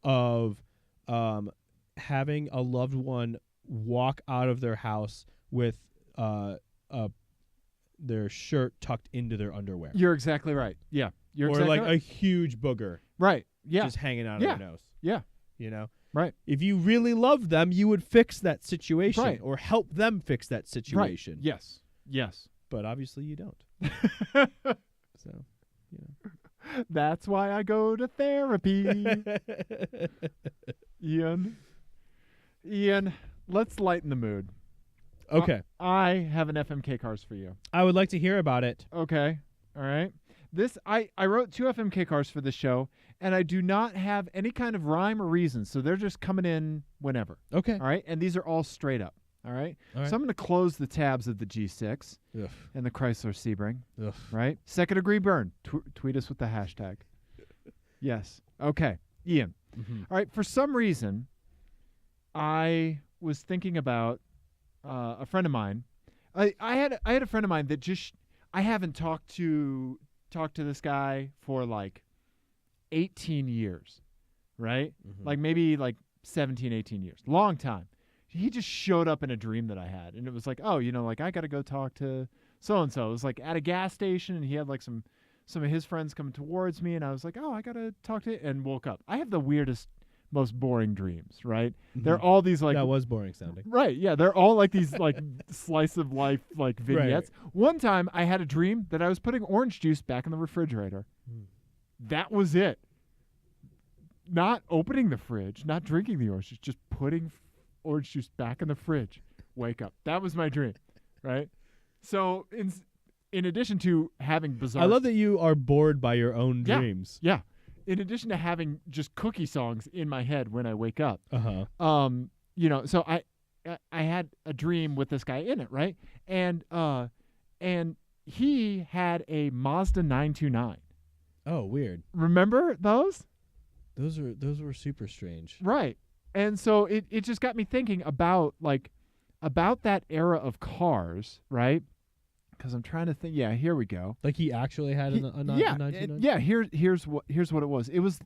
of having a loved one walk out of their house with their shirt tucked into their underwear. You're exactly right. Yeah. You're or exactly like right. a huge booger Right. Yeah. just hanging out of Yeah. their nose. Yeah. You know? Right. If you really loved them, you would fix that situation Right. or help them fix that situation. Right. Yes. Yes. But obviously you don't. So, you know. That's why I go to therapy. Ian, let's lighten the mood. Okay. I have an FMK cars for you. I would like to hear about it. Okay. All right. I wrote 2 FMK cars for this show, and I do not have any kind of rhyme or reason, so they're just coming in whenever. Okay. All right. And these are all straight up. All right. All right. So I'm going to close the tabs of the G6 Ugh. and the Chrysler Sebring. Ugh. Right. Second degree burn. Tweet us with the hashtag. Yes. Okay. Ian. Mm-hmm. All right. For some reason, I was thinking about a friend of mine. I had a friend of mine that I haven't talked to this guy for like 18 years, right? Mm-hmm. Like maybe like 17, 18 years. Long time. He just showed up in a dream that I had, and it was like, oh, like I got to go talk to so and so. It was like at a gas station, and he had like some of his friends coming towards me, and I was like, oh, I got to talk to, and woke up. I have the weirdest, most boring dreams, right? Mm-hmm. They're all these like that was boring sounding. Right, yeah, they're all like these like slice of life like vignettes. Right. One time I had a dream that I was putting orange juice back in the refrigerator. That was it. Not opening the fridge, not drinking the orange juice, just putting orange juice back in the fridge. Wake up. That was my dream, right? So in addition to having bizarre, I love that you are bored by your own Yeah. dreams. yeah. In addition to having just cookie songs in my head when I wake up, so I had a dream with this guy in it, right? And he had a Mazda 929. Oh, weird. Remember those? Those were super strange. Right. And so it just got me thinking about that era of cars, right? Because I'm trying to think. Yeah, here we go. Like he actually had a 929? Yeah. Here's what it was. It was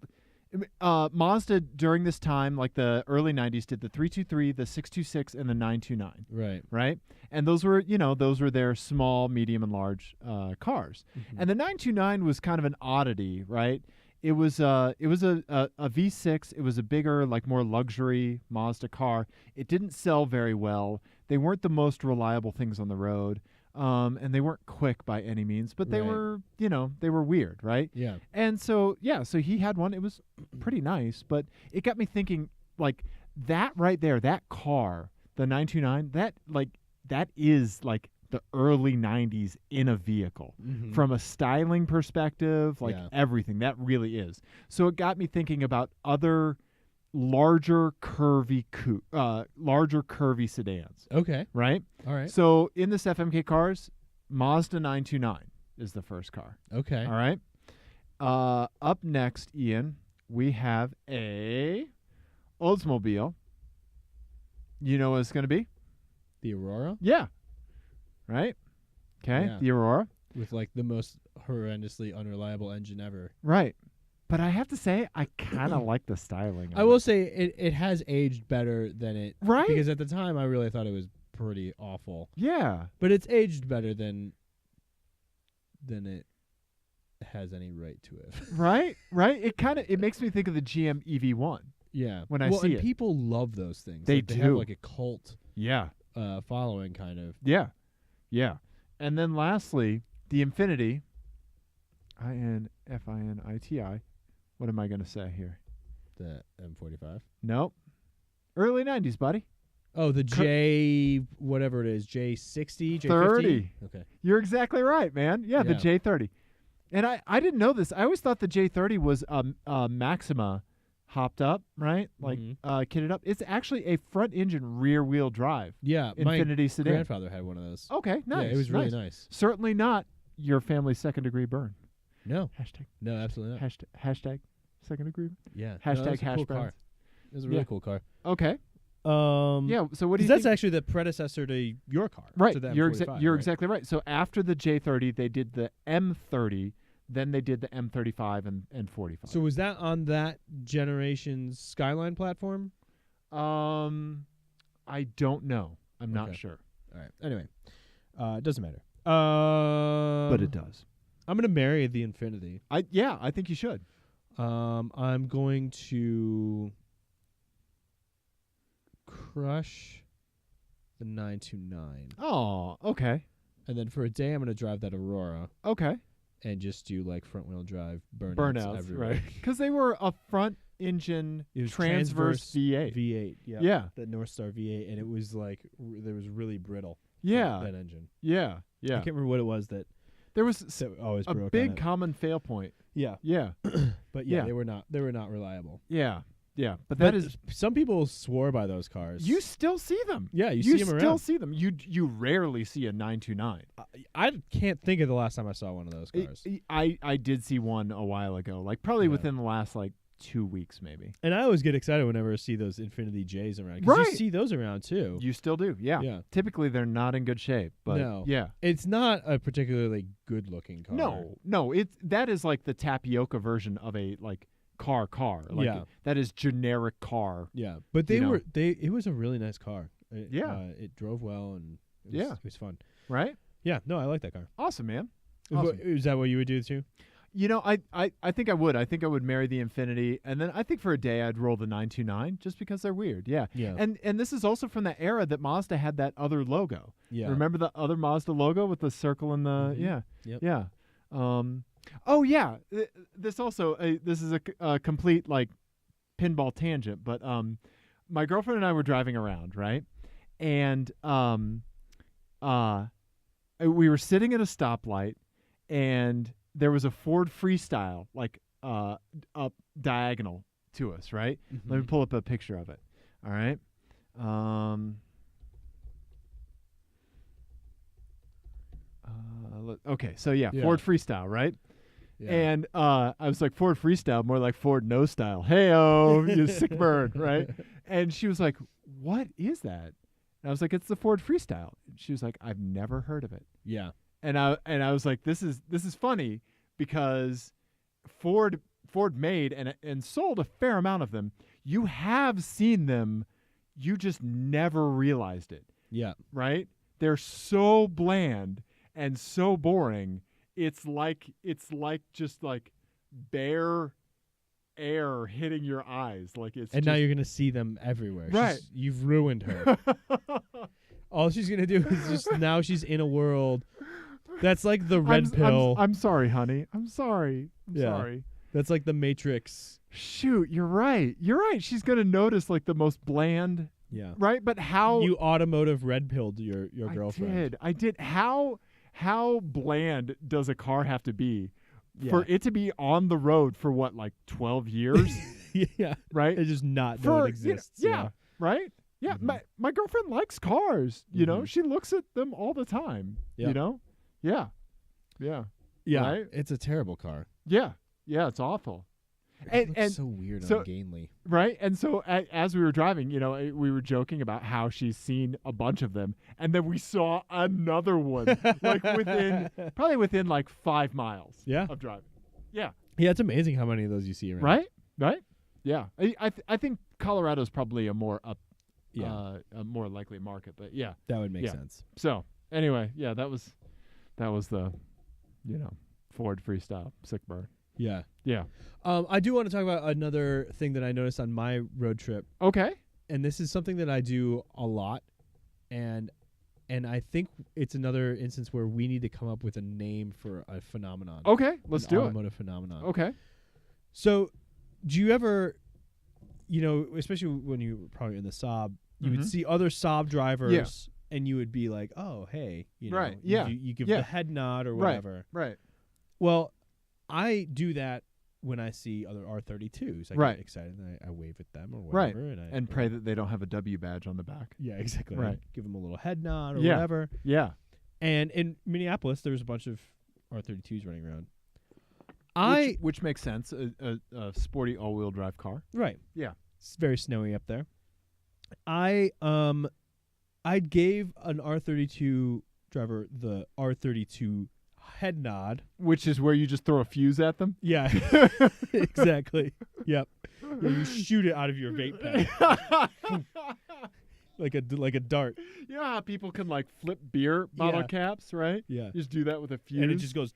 Mazda during this time, like the early 90s, did the 323, the 626, and the 929. Right. Right. And those were their small, medium, and large cars. Mm-hmm. And the 929 was kind of an oddity, right? It was a V6. It was a bigger, like more luxury Mazda car. It didn't sell very well. They weren't the most reliable things on the road. And they weren't quick by any means, but they were, they were weird, right? Yeah. And so he had one. It was pretty nice, but it got me thinking, like, that right there, that car, the 929, that is like the early 90s in a vehicle. Mm-hmm. From a styling perspective, like everything. That really is. So it got me thinking about other larger curvy sedans. Okay. Right? All right. So in this FMK cars, Mazda 929 is the first car. Okay. All right. Up next, Ian, we have a Oldsmobile. You know what it's going to be? The Aurora? Yeah. Right? Okay. Yeah. The Aurora. With like the most horrendously unreliable engine ever. Right. But I have to say, I kind of like the styling. I will say it has aged better than it. Right? Because at the time, I really thought it was pretty awful. Yeah. But it's aged better than it has any right to it. Right? Right? It makes me think of the GM EV1. Yeah. When I see it. People love those things. They They do. have like a cult Yeah. following, kind of. Yeah. Yeah. And then lastly, the Infiniti, INFINITI. What am I going to say here? The M45. Nope. Early 90s, buddy. Oh, the J, whatever it is, J60, J50? 30. Okay. You're exactly right, man. Yeah, the Yeah. J30. And I didn't know this. I always thought the J30 was Maxima hopped up, right? Like kitted up. It's actually a front engine rear wheel drive. Yeah, Infiniti my sedan. grandfather had one of those. Okay, nice. Yeah, it was really nice. Certainly not your family's second degree burn. No. Hashtag. No, absolutely not. Hashtag second degree. Yeah. Hashtag no, hash cool browns. car. It was a really cool car. Okay. Yeah. So what do you that's think? actually the predecessor to your car. Right. To the You're M45, you're right? exactly right. So after the J30, they did the M30, then they did the M35 and 45. So was that on that generation's Skyline platform? I don't know. I'm not Okay. sure. All right. Anyway, it doesn't matter. But it does. I'm gonna marry the Infinity. I think you should. I'm going to crush the 929. Oh, okay. And then for a day, I'm gonna drive that Aurora Okay. and just do like front wheel drive Burnouts, everywhere. right? Because they were a front engine It was transverse V8. V8, Yeah. the North Star V8, and it was like it was really brittle. Yeah. that engine. Yeah. I Yeah. can't remember what it was that There was always a broke on big it. common fail point. Yeah, Yeah. but Yeah. they were not reliable. Yeah. Yeah. But But that is. some people swore by those cars. You still see them. yeah, you You see them still around. see them. You rarely see a 929. I can't think of the last time I saw one of those cars. I did see one a while ago, like probably Yeah. within the last like 2 weeks maybe. And I always get excited whenever I see those Infinity J's around. 'Cause Right. you see those around too. You still do, yeah. Yeah. Typically they're not in good shape, but No. yeah. It's not a particularly good-looking car. No, that is like the tapioca version of a like car. Like Yeah. that is generic car. Yeah, but You know. it was a really nice car. Yeah. It drove well and it was fun. Right? Yeah, no, I like that car. Awesome, man. Is Awesome. Is that what you would do too? You know, I think I would. I think I would marry the Infinity, and then I think for a day I'd roll the 929 just because they're weird. Yeah. Yeah. And this is also from the era that Mazda had that other logo. Yeah. Remember the other Mazda logo with the circle and the Mhm. yeah. Yep. Yeah. Oh yeah. This also this is a complete like pinball tangent, but my girlfriend and I were driving around, right? And we were sitting at a stoplight, and there was a Ford Freestyle like up diagonal to us, right? Let me Mhm. pull up a picture of it. All right. Okay, so yeah, Yeah. Ford Freestyle, right? Yeah. And I was like, Ford Freestyle, more like Ford No Style. Hey-oh, you sick bird, right? And she was like, what is that? And I was like, it's the Ford Freestyle. She was like, I've never heard of it. Yeah. And I was like, this is funny because Ford made and sold a fair amount of them. You have seen them, you just never realized it, Yeah. right? They're so bland and so boring. It's like just like bare air hitting your eyes. Like it's And now you're gonna see them everywhere. Right. You've ruined her. All she's gonna do is just now she's in a world that's like the red pill. I'm sorry, honey. I'm sorry. I'm Yeah. sorry. That's like the Matrix. Shoot, you're right. You're right. She's gonna notice like the most bland, Yeah. right? But how You automotive red pilled your girlfriend. I did. How bland does a car have to be Yeah. for it to be on the road for what, like 12 years, Yeah. right? It just not know For it exists. yeah, right? Yeah, Mhm. my girlfriend likes cars. You know, Mhm. she looks at them all the time. Yeah. You know, yeah. Yeah. Right? It's a terrible car. Yeah, it's awful. It looks And so weird so- and ungainly. Right, and so as we were driving, you know, we were joking about how she's seen a bunch of them, and then we saw another one, like probably within like 5 miles Yeah. of driving. Yeah, Yeah, it's amazing how many of those you see around. right. Yeah, I think Colorado's probably a more Yeah. a more likely market, but yeah. That would make yeah. sense. So anyway, yeah, that was the, you know, Ford Freestyle sick bird. Yeah. Yeah. I do want to talk about another thing that I noticed on my road trip, Okay. and this is something that I do a lot, and I think it's another instance where we need to come up with a name for a phenomenon. Okay. Let's an do it. automotive phenomenon. Okay. So, do you ever, you know, especially when you were probably in the Saab, you would Mhm. see other Saab drivers, and you would be like, "Oh, hey," you know, Right, yeah, you give yeah. the head nod or Right. whatever. Right. Well, I do that when I see other R32s. I Right. get excited and I wave at them or Right. whatever, And pray that they don't have a W badge on the back. Yeah, exactly. Right. Give them a little head nod or Yeah. whatever. Yeah. And in Minneapolis, there was a bunch of R32s running around. Which makes sense. A sporty all-wheel drive car. Right. Yeah. It's very snowy up there. I gave an R32 driver the R32 head nod. Which is where you just throw a fuse at them. Yeah. Exactly. Yep. Yeah, you shoot it out of your vape pen. like a dart. You know how people can like flip beer bottle Yeah. caps, right? Yeah. You just do that with a fuse. And it just goes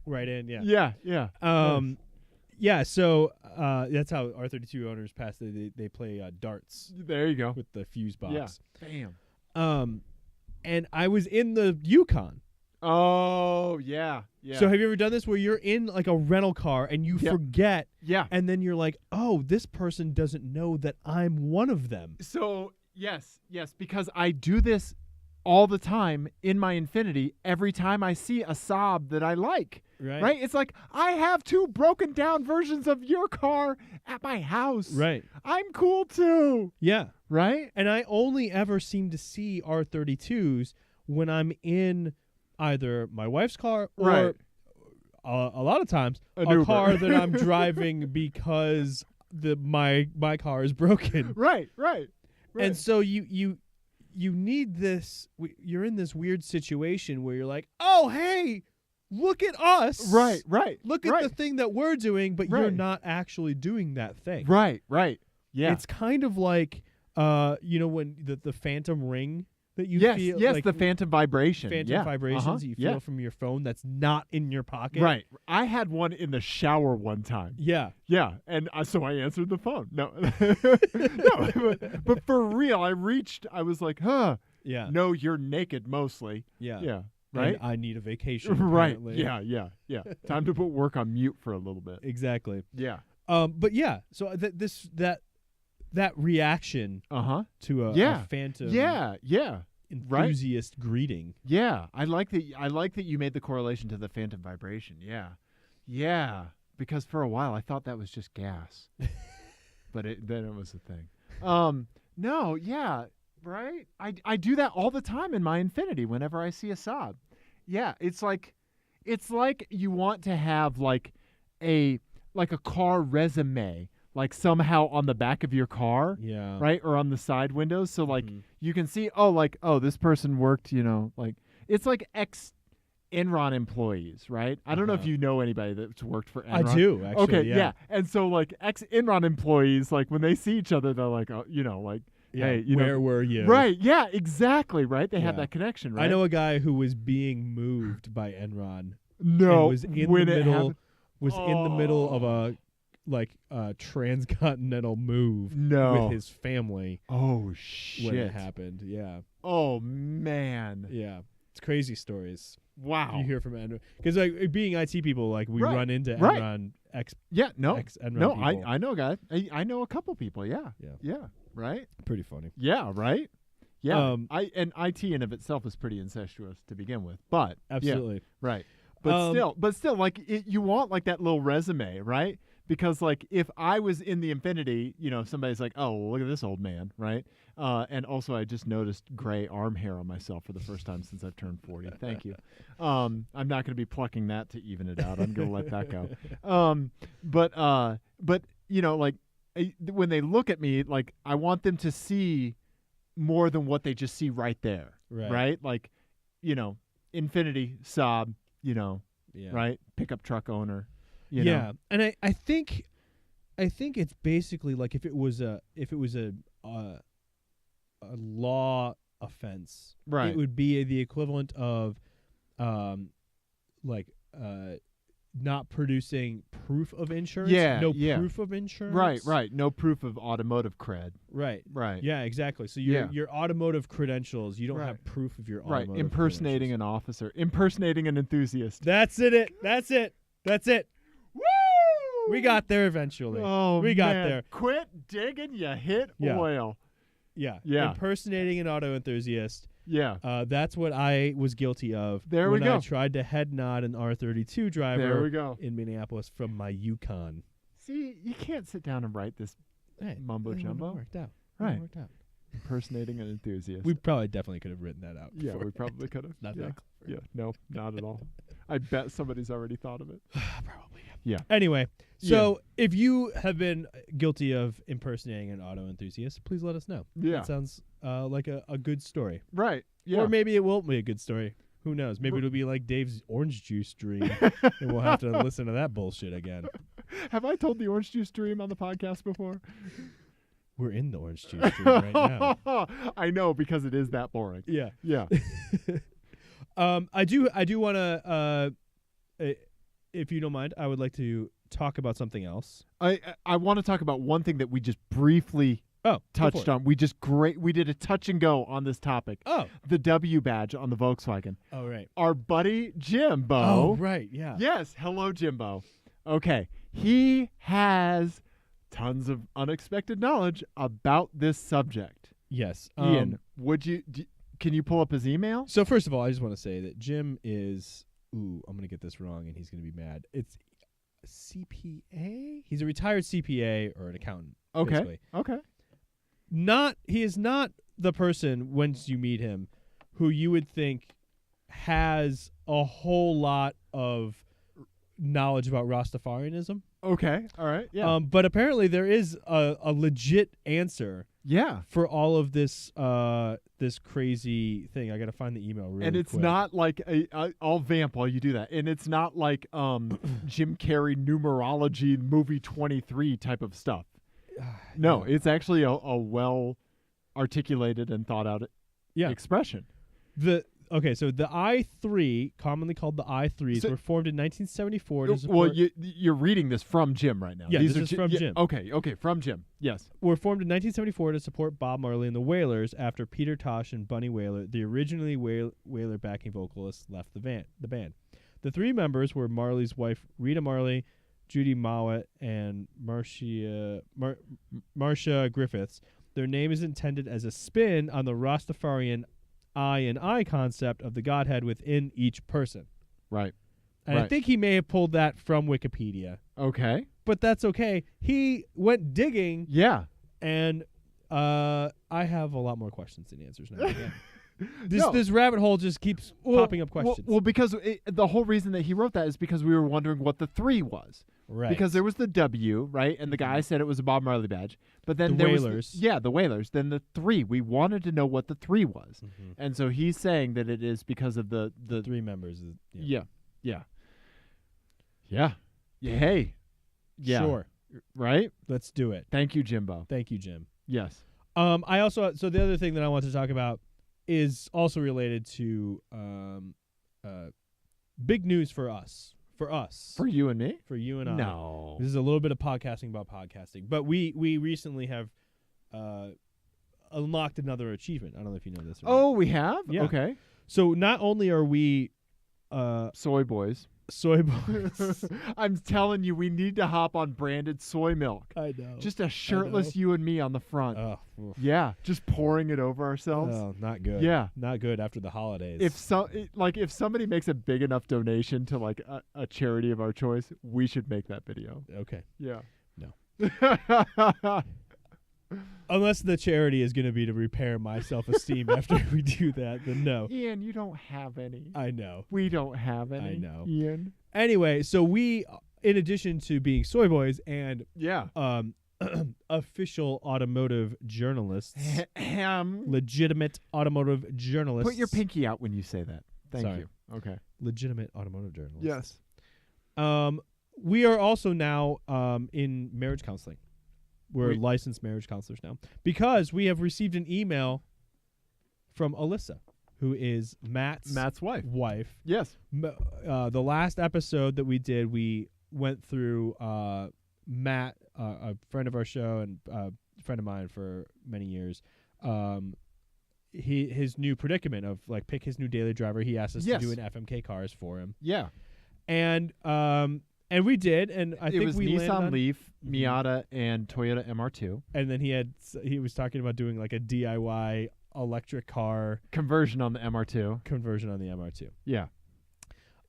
right in. Yeah. Yeah, yeah. Nice. Yeah. So that's how R32 owners pass. They play darts There you go. with the fuse box. Yeah. Bam. And I was in the Yukon. Oh, yeah. Yeah. So have you ever done this where you're in like a rental car and you forget, yeah. and then you're like, oh, this person doesn't know that I'm one of them. So, yes, because I do this all the time in my Infinity every time I see a Saab that I like. Right? It's like, I have 2 broken down versions of your car at my house. Right. I'm cool too. Yeah. Right? And I only ever seem to see R32s when I'm in either my wife's car or Right. A lot of times An a Uber. car that I'm driving because my car is broken. Right. And so you need this. You're in this weird situation where you're like, oh, hey, look at us. Right. Look at the thing that we're doing, but you're Right. not actually doing that thing. Right. Yeah. It's kind of like, when the phantom ring that you yes, feel. yes, like the phantom vibration. phantom vibrations you feel from your phone that's not in your pocket. Right. I had one in the shower one time. Yeah. Yeah, and so I answered the phone. No, no, but for real, I was like, huh. Yeah. No, you're naked mostly. Yeah. Yeah. Right. And I need a vacation. Right. apparently. Yeah. Time to put work on mute for a little bit. Exactly. Yeah. But yeah. So that reaction to a phantom. Yeah. Enthusiast greeting. Yeah. I like that you made the correlation to the phantom vibration. Yeah. Because for a while I thought that was just gas, but then it was a thing. No. Yeah. Right. I do that all the time in my Infinity whenever I see a Saab. Yeah. It's like you want to have like a car resume, like somehow on the back of your car. Yeah. Right. Or on the side windows. So like you can see, this person worked, like it's like Enron employees, right? I don't know if you know anybody that's worked for Enron. I do, actually. Okay. Yeah. And so like ex-Enron employees, like when they see each other, they're like, hey, where were you? Right. Yeah, exactly. Right. They have Yeah. that connection, right? I know a guy who was being moved by Enron. No. And was in when the it middle. happened- In the middle of a transcontinental move No. with his family Oh shit. when it happened. Yeah. Oh man. Yeah. It's crazy stories Wow. you hear from Enron. Because like being IT people, like we Right. run into Right. Enron Yeah. No. ex-Enron No. people. I know a guy. I know a couple people. Yeah. Yeah. Yeah. Right. Pretty funny. Yeah. Right. Yeah. Um, IT in of itself is pretty incestuous to begin with, but Absolutely. yeah, right. But still, like you want like that little resume, right? Because like if I was in the Infinity, somebody's like, oh, well, look at this old man, right? And also I just noticed gray arm hair on myself for the first time since I've turned 40. Thank you. I'm not going to be plucking that to even it out. I'm going to let that go. But like when they look at me, like I want them to see more than what they just see right there, right? Like, Infinity, Saab, Yeah. right? Pickup truck owner. You yeah. know? And I think it's basically like if it was a law offense, Right. it would be the equivalent of not producing proof of insurance. Yeah, No yeah. proof of insurance. Right. No proof of automotive cred. Right. Right. Yeah, exactly. So Yeah. your automotive credentials, you don't Right. have proof of your Right. automotive Impersonating credentials. an officer. Impersonating an enthusiast. That's it. That's it. Woo! We got there eventually. Oh, we got man. there. Quit digging, you hit Yeah. oil. Yeah. Yeah. Impersonating an auto enthusiast. Yeah. That's what I was guilty of There we when I go. tried to head nod an R32 driver There we go. in Minneapolis from my Yukon. See, you can't sit down and write this Hey, mumbo it jumbo. worked out. Right. It worked out. Impersonating an enthusiast. We probably definitely could have written that out. Yeah, before. we probably could have. Not yeah. that clever. Yeah, no, not at all. I bet somebody's already thought of it. Probably. Yeah. Anyway, so if you have been guilty of impersonating an auto enthusiast, please let us know. Yeah. That sounds like a good story. Right. Yeah. Or maybe it won't be a good story. Who knows? Maybe it'll be like Dave's orange juice dream, and we'll have to listen to that bullshit again. Have I told the orange juice dream on the podcast before? We're in the orange juice stream right now. I know, because it is that boring. Yeah. Yeah. I do want to, if you don't mind, I would like to talk about something else. I want to talk about one thing that we just briefly touched on. We did a touch and go on this topic. Oh. The W badge on the Volkswagen. Oh, right. Our buddy Jimbo. Oh, right, yeah. Yes. Hello, Jimbo. Okay. He has tons of unexpected knowledge about this subject. Yes. Ian, can you pull up his email? So first of all, I just want to say that Jim is, I'm going to get this wrong and he's going to be mad. It's CPA? He's a retired CPA or an accountant. Okay. Basically. Okay. He is not the person, once you meet him, who you would think has a whole lot of knowledge about Rastafarianism. Okay. All right. Yeah. But apparently there is a legit answer. Yeah. For all of this this crazy thing. I got to find the email really And it's quick. not like I'll vamp while you do that. And it's not like Jim Carrey numerology movie 23 type of stuff. No, it's actually a well articulated and thought out expression. So the I3, commonly called the I3s, were formed in 1974 to support... Well, you're reading this from Jim right now. Yeah, this is from Jim. Okay, from Jim. Yes. Were formed in 1974 to support Bob Marley and the Wailers after Peter Tosh and Bunny Wailer, the originally Wailer backing vocalists, left the band. The three members were Marley's wife, Rita Marley, Judy Mowat, and Marcia Griffiths. Their name is intended as a spin on the Rastafarian I and I concept of the Godhead within each person. Right. And I think he may have pulled that from Wikipedia. Okay. But that's okay. He went digging. Yeah. And I have a lot more questions than answers now. This rabbit hole just keeps popping up questions. Well, because the whole reason that he wrote that is because we were wondering what the 3 was. Right. Because there was the W, right? And the guy said it was a Bob Marley badge. But then there Wailers. was the Wailers. Then the 3. We wanted to know what the 3 was. Mm-hmm. And so he's saying that it is because of the 3 members. Yeah. Hey. Yeah. Sure. Right? Let's do it. Thank you, Jimbo. Thank you, Jim. Yes. So the other thing that I want to talk about is also related to big news for us. For you and me? For you and I. No. This is a little bit of podcasting about podcasting. But we recently have unlocked another achievement. I don't know if you know this or not. We have? Yeah. Okay. So not only are we soy boys. I'm telling you, we need to hop on branded soy milk. I know. Just a shirtless you and me on the front. Oh, yeah, just pouring it over ourselves. Oh, not good. Yeah, not good after the holidays. If somebody makes a big enough donation to like a charity of our choice, we should make that video. Okay. Yeah. No. Unless the charity is going to be to repair my self-esteem after we do that, then no. Ian, you don't have any. I know. We don't have any. I know. Ian. Anyway, so we, in addition to being soy boys and official automotive journalists, legitimate automotive journalists. Put your pinky out when you say that. Thank you. Okay. Legitimate automotive journalists. Yes. We are also now in marriage counseling. We're licensed marriage counselors now because we have received an email from Alyssa, who is Matt's wife. Yes. The last episode that we did, we went through Matt, a friend of our show and a friend of mine for many years. His new predicament of like pick his new daily driver. He asked us to do an FMK cars for him. Yeah. And we did, and I think it was we Nissan Leaf, Miata, and Toyota MR2. And then he was talking about doing like a DIY electric car conversion on the MR2. Yeah.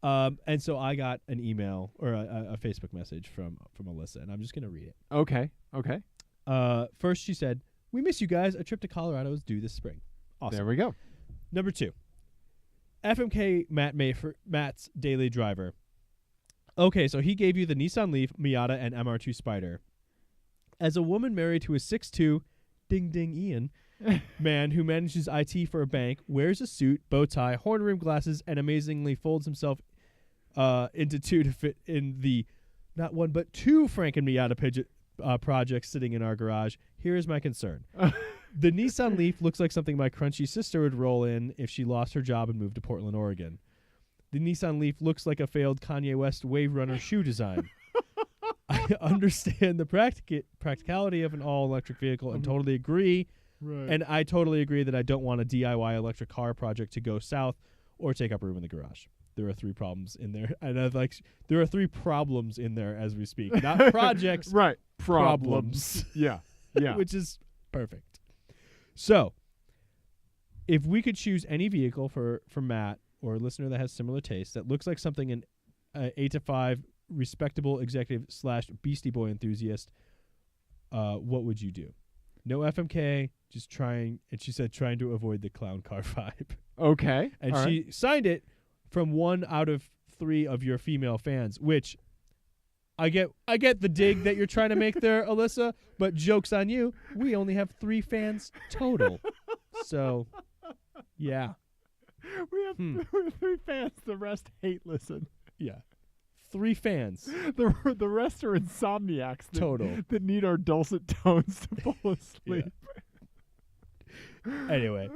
And so I got an email or a Facebook message from Alyssa, and I'm just gonna read it. Okay. First, she said, "We miss you guys. A trip to Colorado is due this spring." Awesome. There we go. Number 2, FMK Matt's daily driver. Okay, so he gave you the Nissan Leaf, Miata, and MR2 Spider. As a woman married to a 6'2", ding ding Ian, man who manages IT for a bank, wears a suit, bow tie, horn rim glasses, and amazingly folds himself into 2 to fit in the not 1 but 2 Franken Miata projects sitting in our garage. Here is my concern. The Nissan Leaf looks like something my crunchy sister would roll in if she lost her job and moved to Portland, Oregon. The Nissan Leaf looks like a failed Kanye West Wave Runner shoe design. I understand the practicality of an all-electric vehicle and totally agree. Right. And I totally agree that I don't want a DIY electric car project to go south or take up room in the garage. There are 3 problems in there. And there are 3 problems in there as we speak. Not projects. Right. Problems. Yeah. Yeah. Which is perfect. So, if we could choose any vehicle for Matt or a listener that has similar tastes that looks like something an 8 to 5 respectable executive / Beastie Boy enthusiast, what would you do? No FMK, just trying, and she said trying to avoid the clown car vibe. Okay. And all she right. signed it from 1 out of 3 of your female fans, which I get the dig that you're trying to make there, Alyssa, but joke's on you. We only have 3 fans total. So, yeah. We have 3 fans. The rest hate listen. Yeah. 3 fans. The rest are insomniacs that need our dulcet tones to fall asleep. Anyway,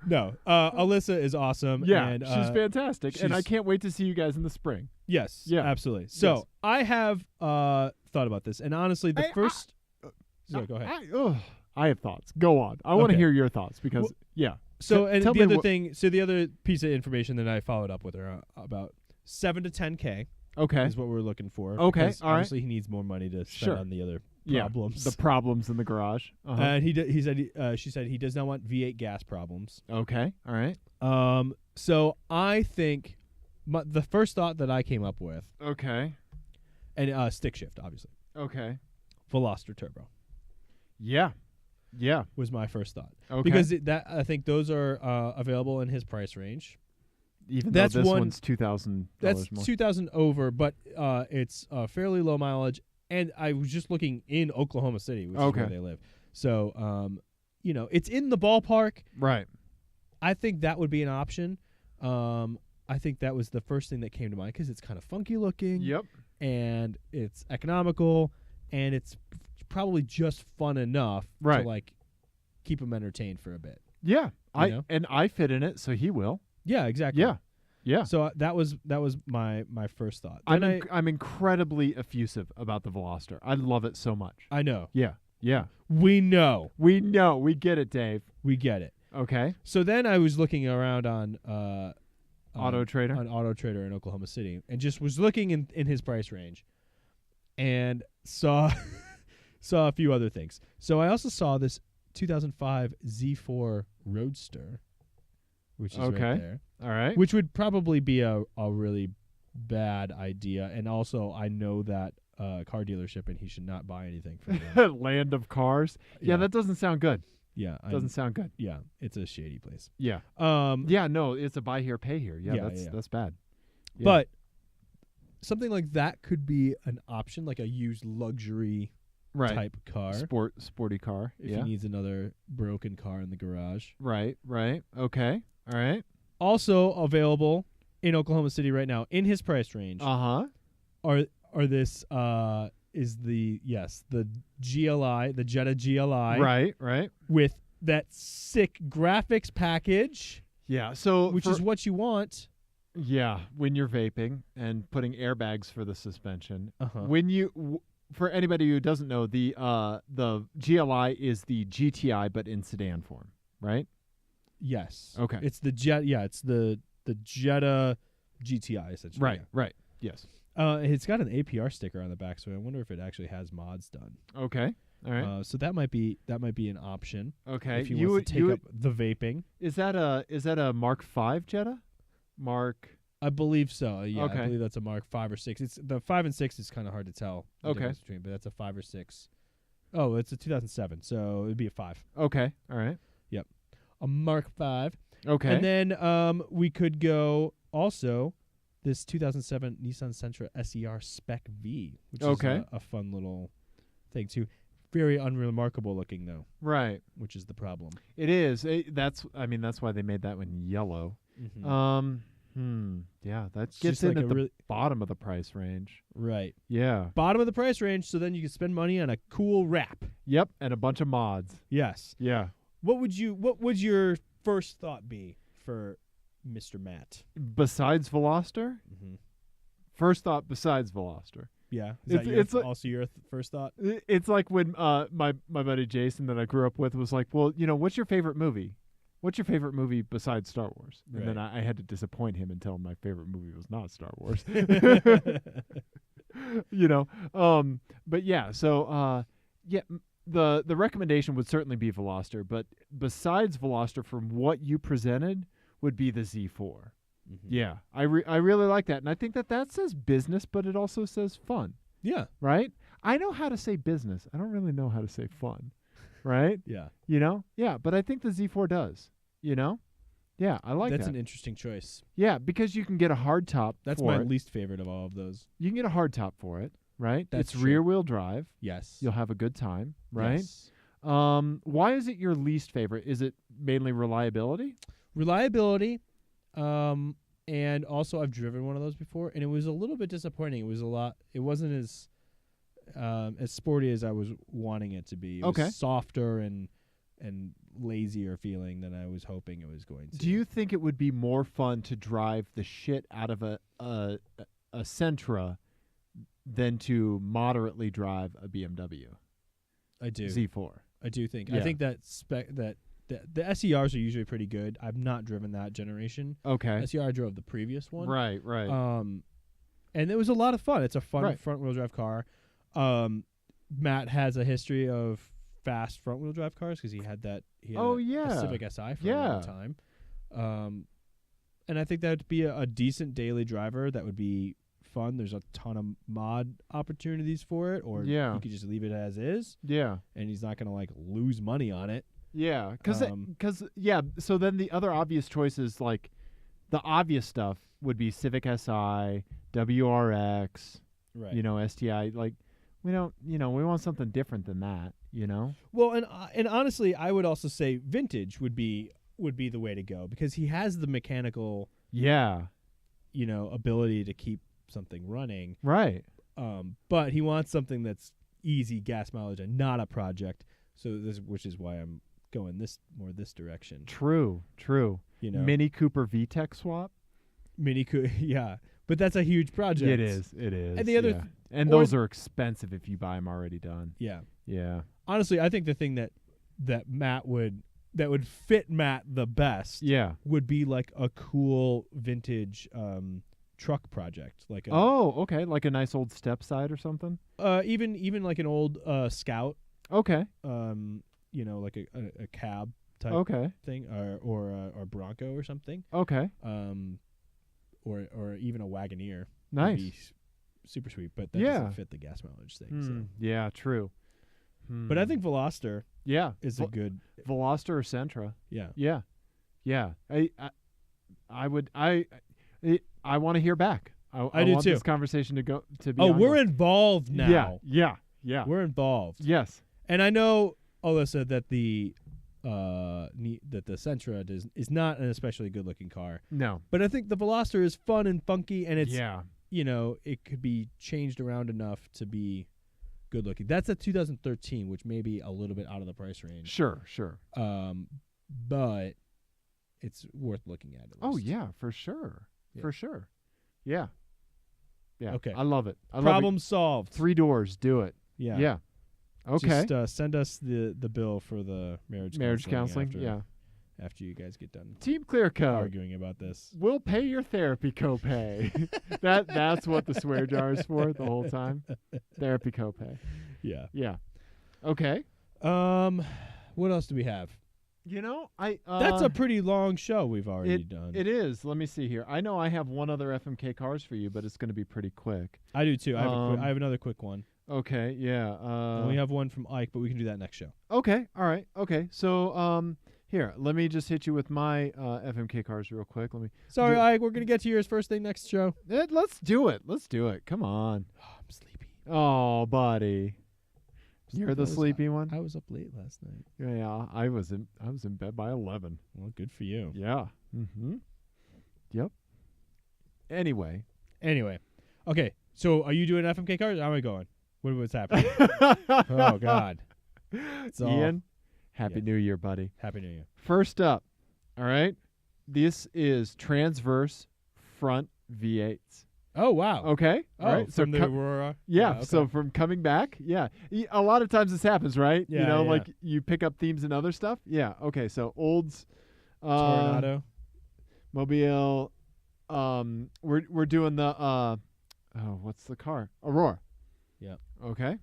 no. Alyssa is awesome. Yeah, and, she's fantastic, and I can't wait to see you guys in the spring. Yes, yeah, absolutely. So yes. I have thought about this, and honestly, go ahead. I have thoughts. Go on. I want to hear your thoughts because So and tell the me other thing, so the other piece of information that I followed up with her about 7 to 10K. Okay, is what we're looking for. Okay, because obviously he needs more money to spend on the other problems. The problems in the garage. And she said he does not want V8 gas problems. Okay, all right. So I think the first thought that I came up with. Okay. And stick shift, obviously. Okay. Veloster turbo. Yeah. Yeah. Was my first thought. Okay. Because I think those are available in his price range. Even though this one's $2,000 that's more. $2,000 over, but it's fairly low mileage. And I was just looking in Oklahoma City, which is where they live. So, it's in the ballpark. Right. I think that would be an option. I think that was the first thing that came to mind because it's kind of funky looking. Yep. And it's economical, and it's probably just fun enough to keep him entertained for a bit. Yeah. I fit in it, so he will. Yeah, exactly. Yeah. Yeah. So that was my first thought. I'm incredibly effusive about the Veloster. I love it so much. I know. Yeah. Yeah. We know. We get it, Dave. We get it. Okay. So then I was looking around on Auto Trader in Oklahoma City, and just was looking in his price range, and saw a few other things. So I also saw this 2005 Z4 Roadster, which is right there. All right. Which would probably be a really bad idea. And also, I know that car dealership, and he should not buy anything from them. Land of cars. Yeah, that doesn't sound good. Yeah. Doesn't sound good. Yeah, it's a shady place. Yeah. No, it's a buy here, pay here. Yeah, that's bad. Yeah. But something like that could be an option, like a used luxury type car. Sporty car. If he needs another broken car in the garage. Right. Okay. All right. Also available in Oklahoma City right now in his price range. Are this is the GLI, the Jetta GLI. Right. With that sick graphics package. Yeah. So which is what you want. Yeah, when you're vaping and putting airbags for the suspension. When for anybody who doesn't know, the GLI is the GTI but in sedan form, right? Yes. Okay. It's the Jet. Yeah, it's the Jetta GTI essentially. Right. Yeah. Right. Yes. It's got an APR sticker on the back, so I wonder if it actually has mods done. Okay. All right. So that might be an option. Okay. If he wants to take up the vaping. Is that a Mark V Jetta? I believe so. Yeah. Okay. I believe that's a Mark 5 or 6. It's the 5 and 6 is kind of hard to tell. The difference between, but that's a 5 or 6. Oh, it's a 2007, so it'd be a 5. Okay. All right. Yep. A Mark 5. Okay. And then we could go also this 2007 Nissan Sentra SER Spec V, which is a fun little thing too. Very unremarkable looking though. Right. Which is the problem. It is. That's why they made that one yellow. Mm-hmm. Yeah, that It's gets just in like at a the really bottom of the price range. right Yeah. bottom of the price range. So then you can spend money on a cool wrap. Yep, and a bunch of mods. Yes. Yeah. What would your first thought be for Mr. Matt? Besides Veloster? Mm-hmm. First thought besides Veloster. Yeah. Is It's- that your it's like- also your first thought? It's like when my buddy Jason that I grew up with was like, well, what's your favorite movie? What's your favorite movie besides Star Wars? And then I had to disappoint him and tell him my favorite movie was not Star Wars. But yeah, so the recommendation would certainly be Veloster, but besides Veloster, from what you presented, would be the Z4. Mm-hmm. Yeah, I really like that, and I think that says business, but it also says fun, Yeah. right? I know how to say business. I don't really know how to say fun, right? Yeah. Yeah, but I think the Z4 does. Yeah, I like That's that. an interesting choice. Yeah, because you can get a hard top. That's for my it. least favorite of all of those. You can get a hard top for it, right? That's it's true. rear wheel drive. Yes. You'll have a good time, right? Yes. Why is it your least favorite? Is it mainly reliability? Reliability, and also I've driven one of those before, and it was a little bit disappointing. It wasn't as sporty as I was wanting it to be. It Okay. was softer and lazier feeling than I was hoping it was going to. Do you think it would be more fun to drive the shit out of a Sentra than to moderately drive a BMW I do. Z4? I do think. Yeah. I think that the SERs are usually pretty good. I've not driven that generation. Okay. SER I drove the previous one. Right. And it was a lot of fun. It's a fun Right. front wheel drive car. Matt has a history of fast front wheel drive cars because he had a Civic Si for a long time. And I think that would be a decent daily driver that would be fun. There's a ton of mod opportunities for it, or Yeah. you could just leave it as is, Yeah. and he's not gonna lose money on it. Yeah, so then the other obvious choices, like the obvious stuff, would be Civic Si, WRX, Right. STI. Like we don't, we want something different than that. Well, and honestly, I would also say vintage would be the way to go because he has the mechanical, Yeah. Ability to keep something running. Right. But he wants something that's easy gas mileage and not a project. So which is why I'm going this direction. True. Mini Cooper VTEC swap. Mini Cooper, yeah. But that's a huge project. It is. And the other, and those are expensive if you buy them already done. yeah. Yeah. Honestly, I think the thing that Matt would fit Matt the best, Yeah. would be like a cool vintage truck project, like a, Okay, like a nice old step side or something. even like an old Scout, Okay. like a cab type Okay. thing, or Bronco or something, Okay. or even a Wagoneer. Would Nice. be super sweet, but that Yeah. doesn't fit the gas mileage thing. So. Yeah. True. But I think Veloster Yeah. is a good, Veloster or Sentra. yeah. Yeah. I want to hear back. I do want too. this conversation to be Oh, we're ongoing. involved now. Yeah. We're involved. Yes. And I know, Alyssa, that the Sentra is not an especially good-looking car. No. But I think the Veloster is fun and funky, and it's Yeah. it could be changed around enough to be good-looking. That's a 2013, which may be a little bit out of the price range. Sure. But it's worth looking at. Oh yeah, for sure. Yeah. For sure. Yeah. Yeah. Okay. I love it. Problem solved. 3 doors. Do it. Yeah. Yeah. Okay. Just send us the bill for the marriage counseling. Yeah. After you guys get done TeamClearCoat. arguing about this. We'll pay your therapy copay. That's what the swear jar is for the whole time. Therapy copay. Yeah. Yeah. Okay. What else do we have? That's a pretty long show we've already done. It is. Let me see here. I know I have one other FMK cars for you, but it's going to be pretty quick. I do too. I have another quick one. Okay. Yeah. And we have one from Ike, but we can do that next show. Okay. All right. Okay. So here, let me just hit you with my FMK cars real quick. Sorry, Ike. We're gonna get to yours first thing next show. Let's do it. Come on. Oh, I'm sleepy. Oh, buddy. You're the sleepy one? I was up late last night. Yeah, I was in bed by 11. Well, good for you. Yeah. Mm-hmm. Yep. Anyway. Okay. So are you doing FMK cars? How am I going? What's happening? Oh God. Ian, Happy New Year, buddy. Happy New Year. First up, all right. This is transverse front V8s. Oh wow. Okay. Oh, all right. from the Aurora. Yeah. Okay. So from coming back, a lot of times this happens, right? Yeah, you know, yeah. like you pick up themes and other stuff. Yeah. Okay. So Olds, Tornado. Mobile. We're doing the what's the car? Aurora. Yeah. Okay.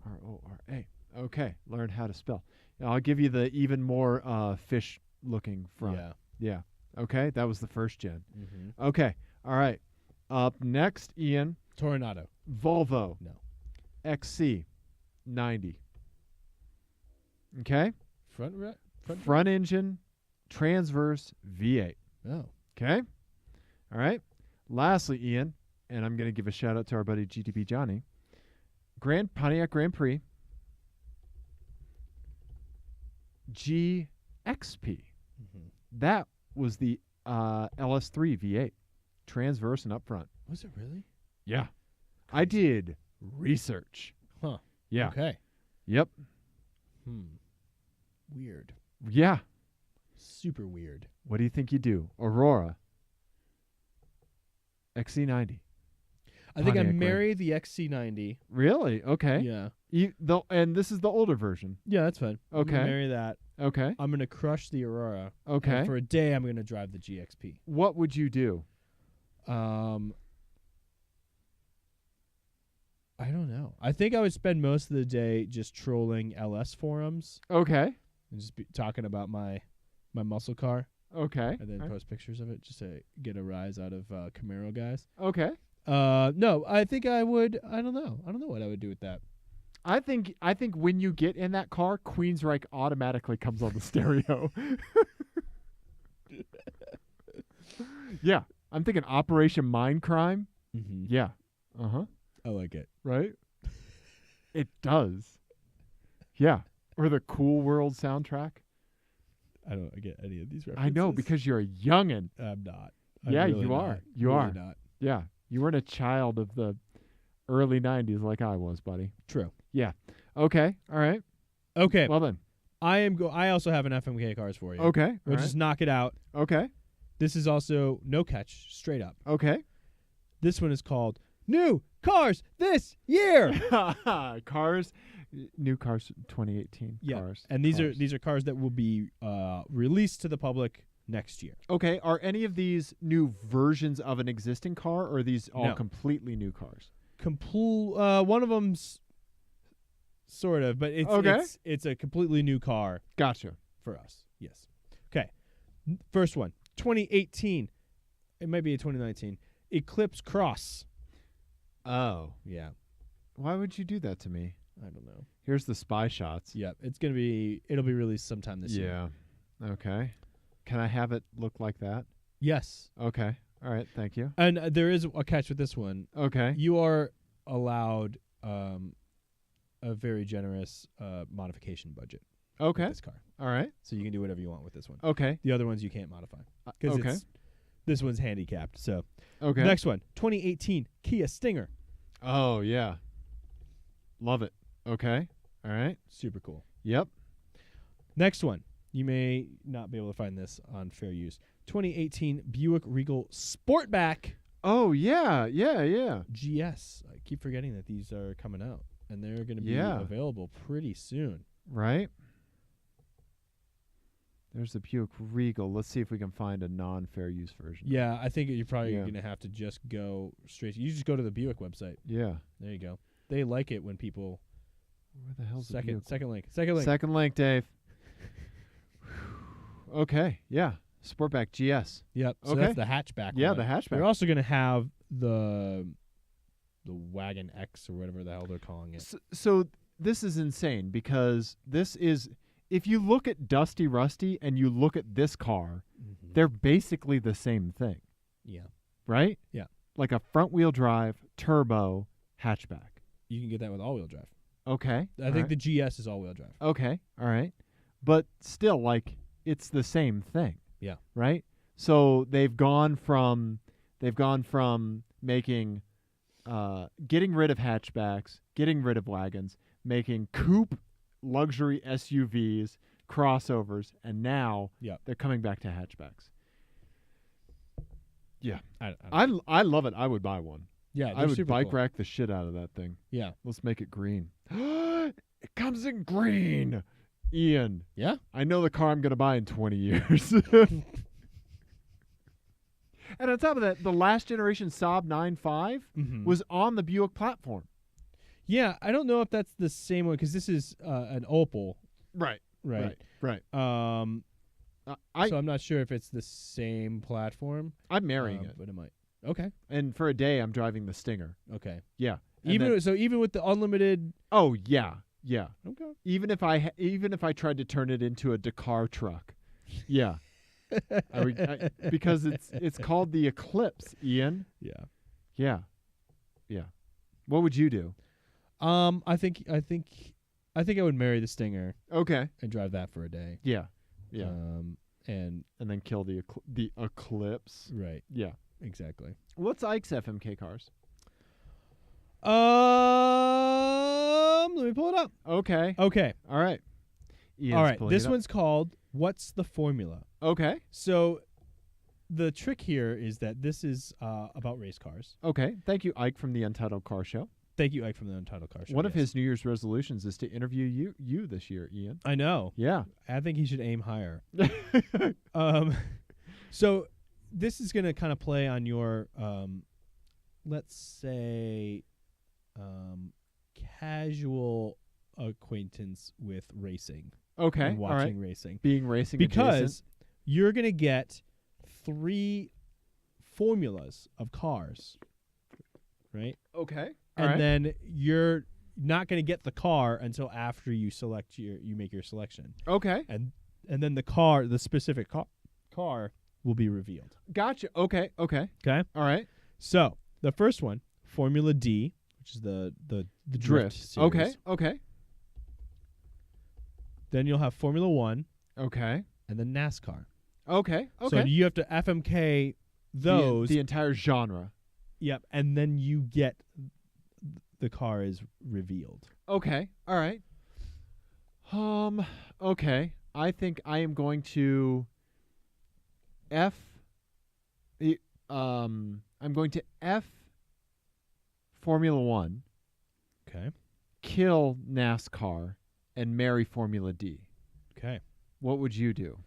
RORA. Okay. Learn how to spell. I'll give you the even more fish-looking front. Yeah. Yeah. Okay. That was the first gen. Mm-hmm. Okay. All right. Up next, Ian. Tornado. Volvo. No. XC90. Okay. Front engine, transverse V8. Oh. Okay. All right. Lastly, Ian, and I'm going to give a shout out to our buddy GTP Johnny. Pontiac Grand Prix GXP. Mm-hmm. That was the LS3 V8, transverse and up front. Was it really? Yeah. I did research. Huh. Yeah. Okay. Yep. Weird. Yeah. Super weird. What do you think you do? Aurora. XC90. I think I Pontiac marry the XC90. Really? Okay. Yeah. And this is the older version. Yeah, that's fine. I'm Okay. gonna marry that. Okay. I'm gonna crush the Aurora. Okay. And for a day, I'm gonna drive the GXP. What would you do? I don't know. I think I would spend most of the day just trolling LS forums Okay. and just talking about my muscle car, Okay. and then post pictures of it just to get a rise out of Camaro guys. Okay. No, I think I would. I don't know what I would do with that. I think when you get in that car, Queensryche automatically comes on the stereo. Yeah. I'm thinking Operation Mindcrime. Mm-hmm. Yeah. Uh-huh. I like it. Right? It does. Yeah. Or the Cool World soundtrack. I don't get any of these references. I know, because you're a youngin'. I'm not. Yeah, really you not. are. You Really are. not. Yeah. You weren't a child of the early 90s like I was, buddy. True. Yeah. Okay. All right. Okay. Well then. I also have an FMK cars for you. Okay. We'll all just knock it out. right. Okay. This is also no catch, straight up. Okay. This one is called New Cars This Year. Cars. New cars 2018 Yeah. cars. And these Cars. are cars that will be released to the public next year. Okay. Are any of these new versions of an existing car, or are these all No. completely new cars? One of them's sort of, but it's a completely new car Gotcha. for us. Yes. Okay. First one, 2018. It might be a 2019 Eclipse Cross. Oh. Yeah. Why would you do that to me? I don't know. Here's the spy shots. Yeah, it'll be released sometime this year. Yeah. Okay. Can I have it look like that? Yes. Okay. All right. Thank you. And there is a catch with this one. Okay. You are allowed a very generous modification budget Okay. with this car. All right. So you can do whatever you want with this one. Okay. The other ones you can't modify because Okay. this one's handicapped. So Okay. next one, 2018 Kia Stinger. Oh, yeah. Love it. Okay. All right. Super cool. Yep. Next one. You may not be able to find this on fair use. 2018 Buick Regal Sportback Oh, yeah. Yeah, yeah. GS. I keep forgetting that these are coming out, and they're going to be Yeah. available pretty soon. Right? There's the Buick Regal. Let's see if we can find a non-fair use version. Yeah, I think you're probably Yeah. going to have to just go straight. You just go to the Buick website. Yeah. There you go. They like it when people Where the hell's the second Buick? second link. Second link, Dave. Okay. Yeah. Sportback GS. Yep. So Okay. that's the hatchback. Yeah, one. the hatchback. They're also going to have the Wagon X or whatever the hell they're calling it. So this is insane because this is, if you look at Dusty Rusty and you look at this car, Mm-hmm. they're basically the same thing, Yeah. right? Yeah. Like a front-wheel drive, turbo, hatchback. You can get that with all-wheel drive. Okay. I think the GS is all-wheel drive. Okay. All right. But still, like, it's the same thing. Yeah. Right? So they've gone from They've gone from making, getting rid of hatchbacks, getting rid of wagons, making coupe luxury SUVs, crossovers, and now Yep. they're coming back to hatchbacks. Yeah. I I love it. I would buy one. yeah, I would super bike cool. rack the shit out of that thing. Yeah. Let's make it green. It comes in green. Ian, Yeah? I know the car I'm going to buy in 20 years. And on top of that, the last generation Saab 9.5 Mm-hmm. was on the Buick platform. Yeah, I don't know if that's the same one because this is an Opel, Right. right? Right. So I'm I'm not sure if it's the same platform. marrying it. But it might. Okay. And for a day, I'm driving the Stinger. Okay. Yeah. And Even then- even with the unlimited. oh, yeah. Yeah. Okay. Even if I tried to turn it into a Dakar truck. Yeah. Because it's called the Eclipse, Ian. Yeah. Yeah. Yeah. What would you do? I think I would marry the Stinger Okay. and drive that for a day. Yeah. Yeah. And And then kill the Eclipse. right. Yeah. Exactly. What's Ike's FMK cars? Let me pull it up. Okay. Okay. All right. Ian's All right. pulling This it up. one's called "What's the Formula?" Okay. So, the trick here is that this is about race cars. Okay. Thank you, Ike from the Untitled Car Show. Thank you, Ike, from the Untitled Car Show. One of yes. his New Year's resolutions is to interview you this year, Ian. I know. Yeah. I think he should aim higher. So this is going to kind of play on your, let's say, casual acquaintance with racing Okay. and All watching right. racing. Being racing Because adjacent. you're going to get 3 formulas of cars, right? Okay. And then you're not going to get the car until after you select you make your selection. Okay. And then the specific car will be revealed. Gotcha. Okay. Okay. Okay? All right. So, the first one, Formula D, which is the drift series. Okay. Okay. Then you'll have Formula 1 Okay. and then NASCAR. Okay. So Okay. you have to FMK those. the entire genre. Yep, and then you get the car is revealed. Okay. All right. Okay. I think I am going to I'm going to F Formula 1, Okay. kill NASCAR, and marry Formula D. Okay. What would you do?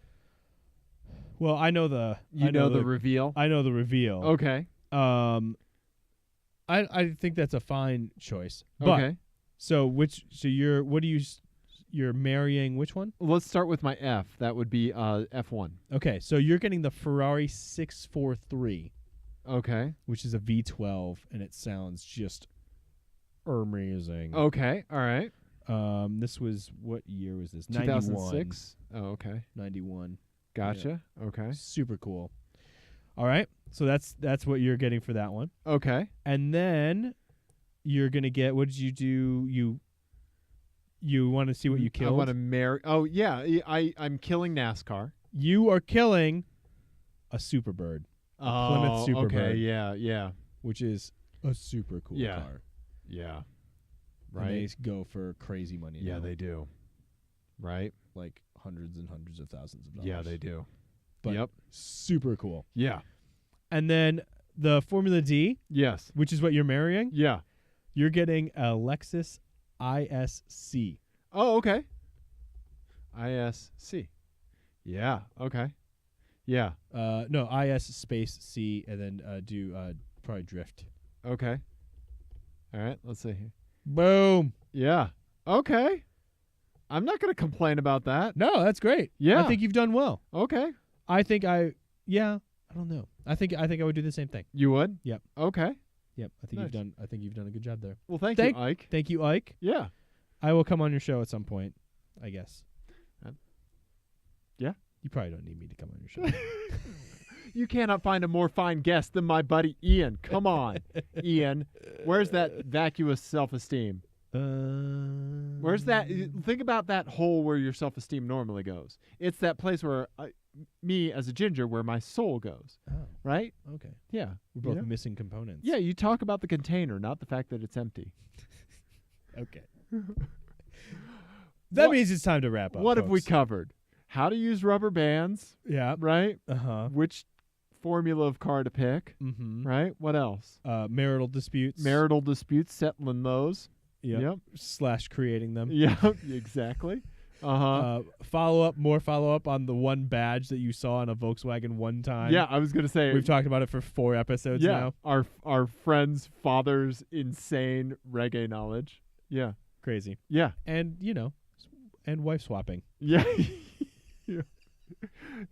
Well, I know the reveal? I know the reveal. Okay. I think that's a fine choice. But Okay. you're marrying which one? Let's start with my F. That would be F1. Okay, so you're getting the Ferrari 643, Okay. which is a V12, and it sounds just amazing. Okay. All right. This was, what year was this? 2006. Oh, okay. 91. Gotcha. Okay. Super cool. All right, so that's what you're getting for that one. Okay. And then you're gonna get, what did you do? You want to see what you I killed? want to marry. Oh yeah. I'm killing NASCAR. You are killing a Superbird, Plymouth Superbird. Okay. Yeah. Yeah. which is a super cool Yeah. car. Yeah. And Right. they go for crazy money. Yeah, now. they do. Right. like hundreds and hundreds of thousands of dollars. Yeah, they do. But Yep. super cool. Yeah. And then the Formula D, Yes. which is what you're marrying, Yeah. you're getting a Lexus ISC. Oh, okay. ISC. Yeah. Okay. Yeah. No, IS space C, and then do probably drift. Okay. All right. Let's see here. Boom. Yeah. Okay. I'm not going to complain about that. No, that's great. Yeah. I think you've done well. Okay. I don't know. I think I would do the same thing. You would? Yep. Okay. Yep. I think you've done a good job there. Well, thank you, Ike. Thank you, Ike. Yeah. I will come on your show at some point, I guess. Yeah. You probably don't need me to come on your show. You cannot find a more fine guest than my buddy Ian. Come on, Ian. Where's that vacuous self-esteem? Where's that? Think about that hole where your self-esteem normally goes. It's that place where me as a ginger where my soul goes, Oh, right? okay. Yeah. We're you both know? missing components. Yeah, you talk about the container, not the fact that it's empty. Okay. That What- means it's time to wrap up. What have we folks. covered? How to use rubber bands, Yeah. right? Uh-huh. Which formula of car to pick, Mm-hmm. right? What else? Marital disputes. Marital disputes, settling those. Yep. Slash creating them. Yep, exactly. Uh-huh. More follow up on the one badge that you saw in a Volkswagen one time. Yeah, I was going to say. We've talked about it for 4 episodes yeah, now. our friend's father's insane reggae knowledge. Yeah. Crazy. Yeah. And, and wife swapping. Yeah. Yeah.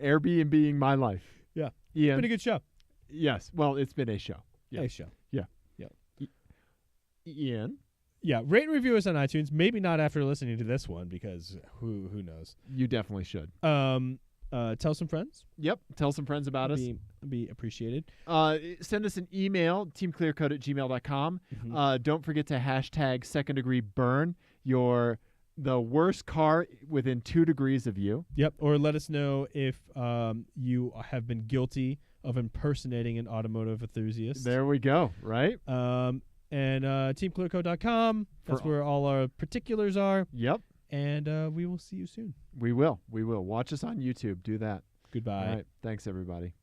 Airbnb-ing my life. Yeah. Ian. Been a good show. Yes. Well, it's been a show. Yeah. Nice show. Ian, Yeah. Rate and review us on iTunes. Maybe not after listening to this one because who knows. you definitely should. Tell some friends. Yep. Tell some friends about us. Be appreciated. Send us an email, teamclearcoat@gmail.com. Mhm. Don't forget to hashtag second degree burn the worst car within 2 degrees of you. Yep. Or let us know if you have been guilty of impersonating an automotive enthusiast. There we go. Right? And teamclearcoat.com. That's For- where all our particulars are. Yep. And we will see you soon. We will. Watch us on YouTube. Do that. Goodbye. All right. Thanks, everybody.